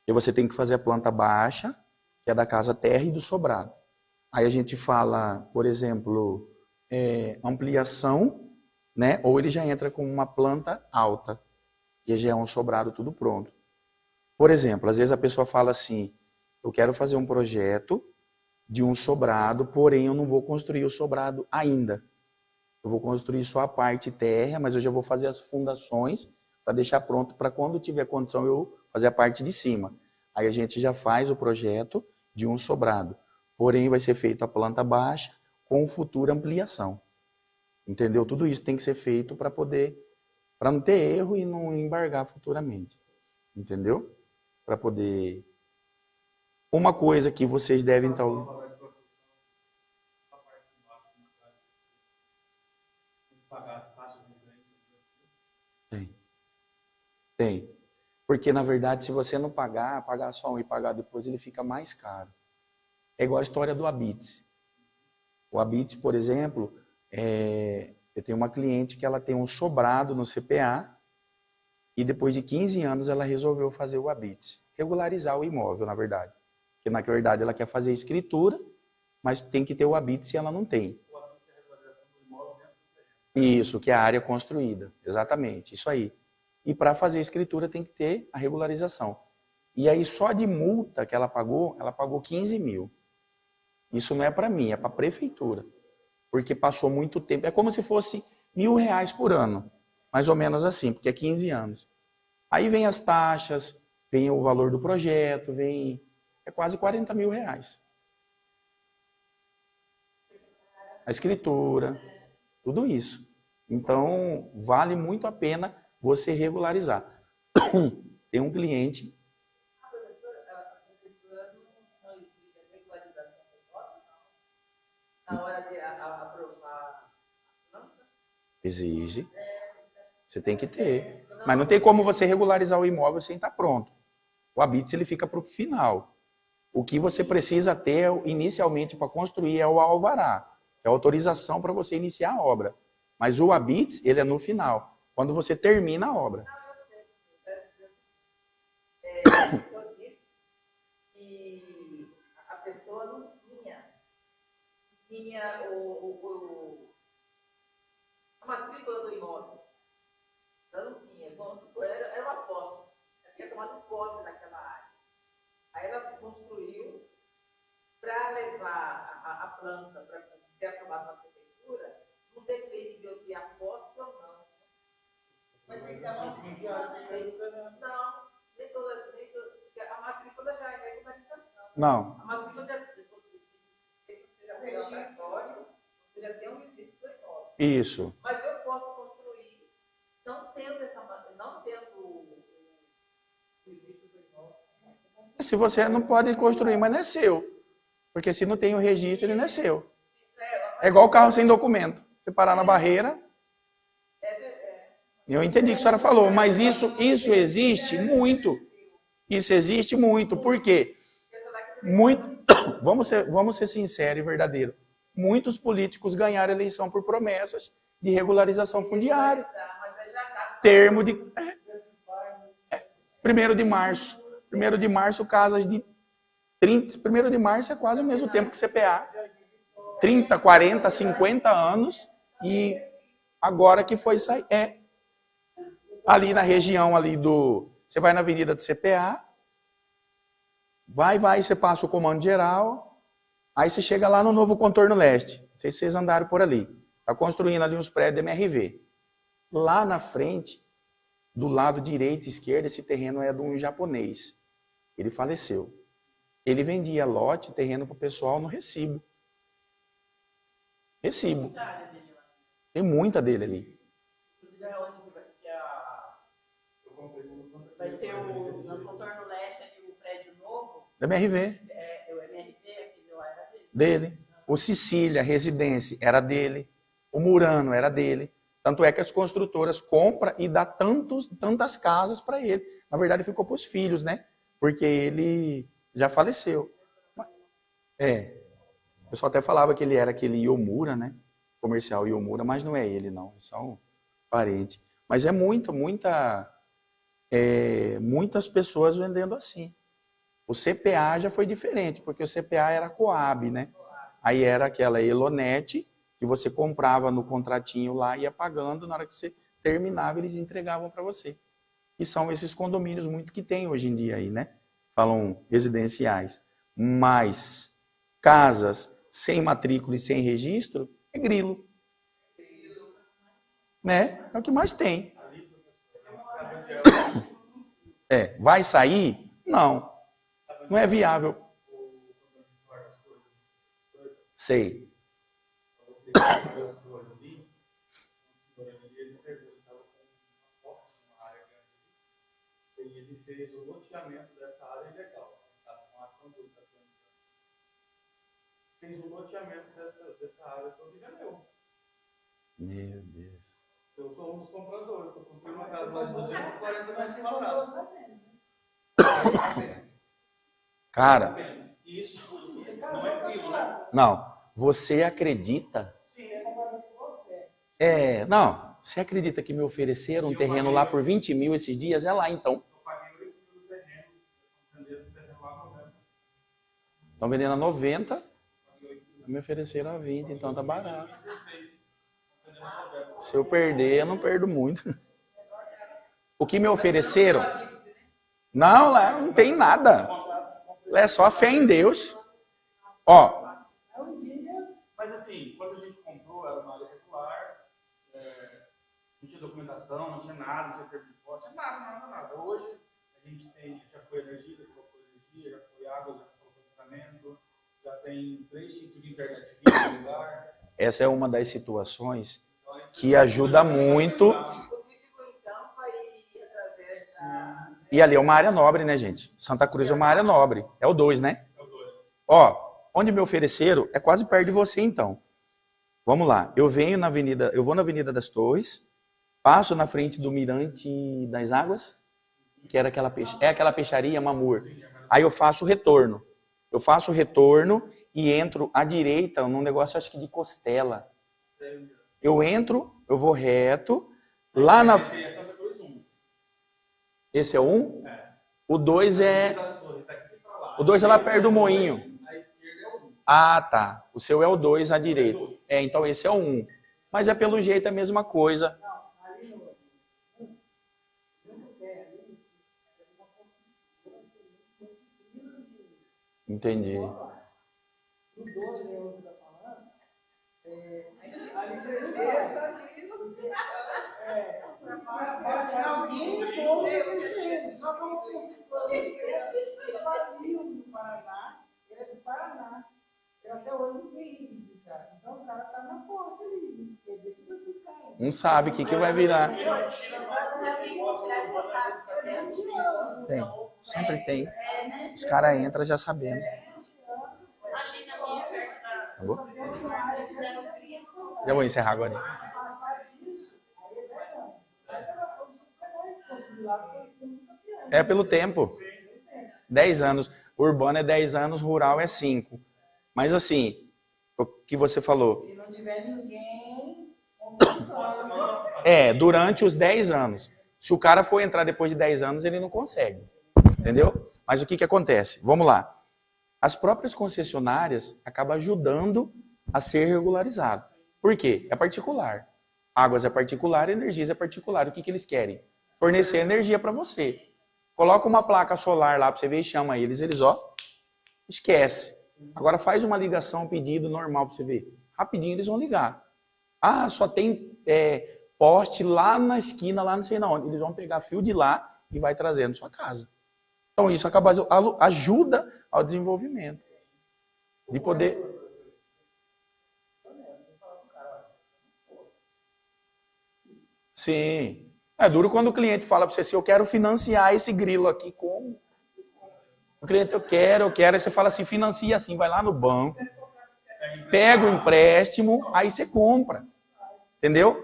E você tem que fazer a planta baixa, que é da casa térrea e do sobrado. Aí a gente fala, por exemplo, ampliação, né? Ou ele já entra com uma planta alta, que já é um sobrado tudo pronto. Por exemplo, às vezes a pessoa fala assim, eu quero fazer um projeto de um sobrado, porém eu não vou construir o sobrado ainda. Eu vou construir só a parte térrea, mas eu já vou fazer as fundações para deixar pronto para quando tiver condição eu fazer a parte de cima. Aí a gente já faz o projeto de um sobrado. Porém vai ser feito a planta baixa com futura ampliação. Entendeu? Tudo isso tem que ser feito para não ter erro e não embargar futuramente. Entendeu? Para poder... Uma coisa que vocês devem estar... Tem. Porque, na verdade, se você não pagar só um e pagar depois, ele fica mais caro. É igual a história do Habite. O Habite, por exemplo, eu tenho uma cliente que ela tem um sobrado no CPA e depois de 15 anos ela resolveu fazer o Habite. Regularizar o imóvel, na verdade. Porque, na verdade, ela quer fazer a escritura, mas tem que ter o Habite se ela não tem. O Habite é a regularização do imóvel dentro do terreno. Isso, que é a área construída. Exatamente, isso aí. E para fazer a escritura tem que ter a regularização. E aí só de multa que ela pagou 15 mil. Isso não é para mim, é para a prefeitura. Porque passou muito tempo. É como se fosse R$1.000 por ano. Mais ou menos assim, porque é 15 anos. Aí vem as taxas, vem o valor do projeto, é quase R$40 mil. A escritura, tudo isso. Então, vale muito a pena você regularizar. Tem um cliente... A prefeitura não exige a regularização do voto, não? Na hora de aprovar a planta? Exige. Você tem que ter. Mas não tem como você regularizar o imóvel sem estar pronto. O Habite ele fica para o final. O que você precisa ter inicialmente para construir é o alvará. É a autorização para você iniciar a obra. Mas o Habite, ele é no final. Quando você termina a obra. Eu disse que a pessoa não tinha a matrícula do imóvel. Ela não tinha. Vamos supor, era uma posse. Ela tinha tomado posse naquela área. Aí ela construiu para levar a planta para ser aprovada na prefeitura, não depende de eu ter a posse ou não. Mas tem que ter a matrícula. Não, nem toda, a matrícula já é regularização. Não. A matrícula já você já tem o cartório, você já tem um registro do imóvel. Isso. Mas eu posso construir não tendo o registro do imóvel. Se você não pode construir, mas não é seu. Porque se não tem o registro, ele não é seu. É igual o carro sem documento. Você parar na barreira, Eu entendi o que a senhora falou, mas isso existe muito. Isso existe muito. Por quê? Muito, vamos ser sinceros e verdadeiros. Muitos políticos ganharam eleição por promessas de regularização fundiária. Termo de... 1º de março. 1º de março, casas de 30... 1º de março é quase o mesmo tempo que CPA. 30, 40, 50 anos. E agora que foi sair... Ali na região ali do... Você vai na avenida do CPA, vai, você passa o comando geral, aí você chega lá no novo contorno leste. Não sei se vocês andaram por ali. Está construindo ali uns prédios da MRV. Lá na frente, do lado direito e esquerdo, esse terreno é de um japonês. Ele faleceu. Ele vendia lote, terreno para o pessoal no recibo. Recibo. Tem muita dele ali. Vai ser no contorno leste ali, o prédio novo. Da MRV. O MRV, aquele lá era dele. Dele. O Sicília, Residência, era dele. O Murano era dele. Tanto é que as construtoras compram e dão tantas casas para ele. Na verdade, ficou para os filhos, né? Porque ele já faleceu. O pessoal até falava que ele era aquele Iomura, né? Comercial Iomura, mas não é ele, não. São parentes. Mas é muitas pessoas vendendo assim. O CPA já foi diferente, porque o CPA era Coab, né? Aí era aquela Elonet, que você comprava no contratinho lá, ia pagando, na hora que você terminava, eles entregavam para você. E são esses condomínios muito que tem hoje em dia aí, né? Falam residenciais. Mas casas sem matrícula e sem registro, é grilo. Né? É o que mais tem. Vai sair? Não. Não é viável. Sei. Ele fez o loteamento dessa área ilegal. Uma ação do fez o loteamento dessa área toda e vendeu. Meu Deus. Eu sou um dos compradores. Estou comprando uma casa lá de 240 metros quadrados. Cara, Isso não é aquilo, né? não. Você acredita? Não. Você acredita que me ofereceram um terreno lá por 20 mil esses dias? É lá, então. Eu paguei 8 mil do terreno. Vendendo o terreno lá no mesmo. Estão vendendo a 90. Me ofereceram a 20, então tá barato. 16. Se eu perder, eu não perdo muito. O que me ofereceram? Não, lá não tem nada. Lá é só fé em Deus. Ó. Mas assim, quando a gente comprou, era uma área regular, não tinha documentação, não tinha nada, não tinha termo de posse, nada. Hoje a gente tem, já foi energia, já foi água, já foi funcionamento, já tem 3 tipos de internet fibra no lugar. Essa é uma das situações que ajuda muito. E ali é uma área nobre, né, gente? Santa Cruz é uma área nobre. É o 2, né? É o 2. Ó, onde me ofereceram é quase perto de você, então. Vamos lá. Eu vou na Avenida das Torres, passo na frente do Mirante das Águas, que era aquela peixaria Mamur. Aí eu faço o retorno. E entro à direita num negócio, acho que de Costela. Eu entro, eu vou reto, lá na... Esse é o 1? O 2 é... O 2 é lá perto do Moinho. Ah, tá. O seu é o 2 à direita. Então esse é o 1. Mas é pelo jeito a mesma coisa. Entendi. O 12 é o que está falando. Ali você alguém foi só como ele faliu no Paraná, ele é do Paraná. Ele até hoje não tem cara. Então o cara está na posse ali. Quer dizer que você cai. Não sabe o que vai virar. Tem. Sempre tem. Os caras entram já sabendo. Tá bom? Já vou encerrar agora. Passar disso, aí é 10 anos. É pelo tempo. 10 anos. Urbano é 10 anos, rural é 5. Mas assim, o que você falou. Se não tiver ninguém, Durante os 10 anos. Se o cara for entrar depois de 10 anos, ele não consegue. Entendeu? Mas o que acontece? Vamos lá. As próprias concessionárias acabam ajudando a ser regularizado. Por quê? É particular. Águas é particular, Energisa é particular. O que eles querem? Fornecer energia para você. Coloca uma placa solar lá para você ver e chama eles. Eles, esquece. Agora faz uma ligação, um pedido normal para você ver. Rapidinho eles vão ligar. Ah, só tem poste lá na esquina, lá não sei não onde. Eles vão pegar fio de lá e vai trazer na sua casa. Então isso acaba ajuda ao desenvolvimento. De poder... Sim. É duro quando o cliente fala para você assim, eu quero financiar esse grilo aqui, como? O cliente, eu quero. Aí você fala assim, financia assim, vai lá no banco, pega o empréstimo, aí você compra. Entendeu?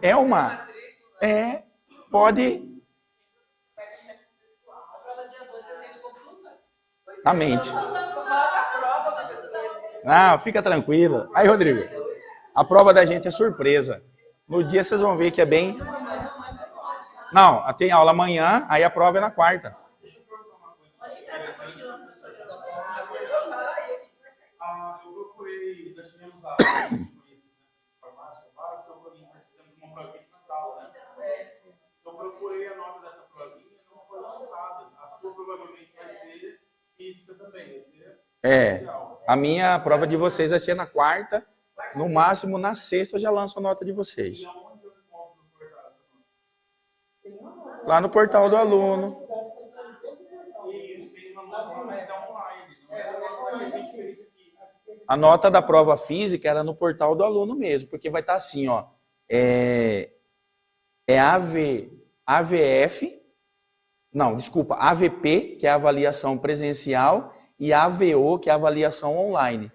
Pode... A mente. Não, fica tranquila. Aí, Rodrigo, a prova da gente é surpresa. No dia vocês vão ver que é bem... Não, tem aula amanhã, aí a prova é na quarta. Deixa eu perguntar uma coisa interessante. Eu procurei, nós tivemos a farmácia, nós fizemos uma provinha na sala, né? Eu procurei a nota dessa provinha e não foi lançada. A sua provavelmente vai ser física também, vai ser especial. A minha prova de vocês vai ser na quarta, no máximo na sexta eu já lanço a nota de vocês. Lá no portal do aluno. A nota da prova física era no portal do aluno mesmo, porque vai estar assim, AVF, não, desculpa, AVP, que é a avaliação presencial, e AVO, que é a avaliação online.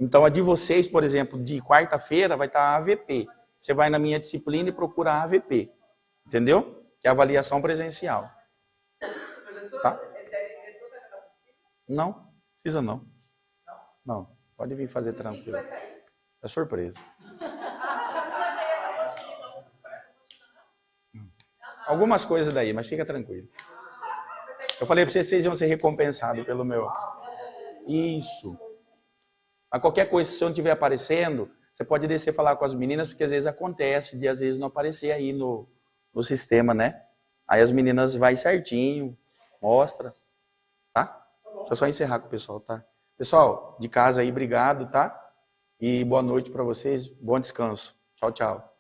Então a de vocês, por exemplo, de quarta-feira vai estar a AVP. Você vai na minha disciplina e procura a AVP. Entendeu? Que é a avaliação presencial. Tá? Não, precisa não. Não, pode vir fazer tranquilo. É surpresa. Algumas coisas daí, mas fica tranquilo. Eu falei para vocês iam ser recompensados pelo meu... Isso. Mas qualquer coisa, se eu não estiver aparecendo, você pode descer e falar com as meninas, porque às vezes acontece de às vezes não aparecer aí no sistema, né? Aí as meninas vai certinho, mostra, tá? Deixa eu só encerrar com o pessoal, tá? Pessoal, de casa aí, obrigado, tá? E boa noite para vocês, bom descanso. Tchau, tchau.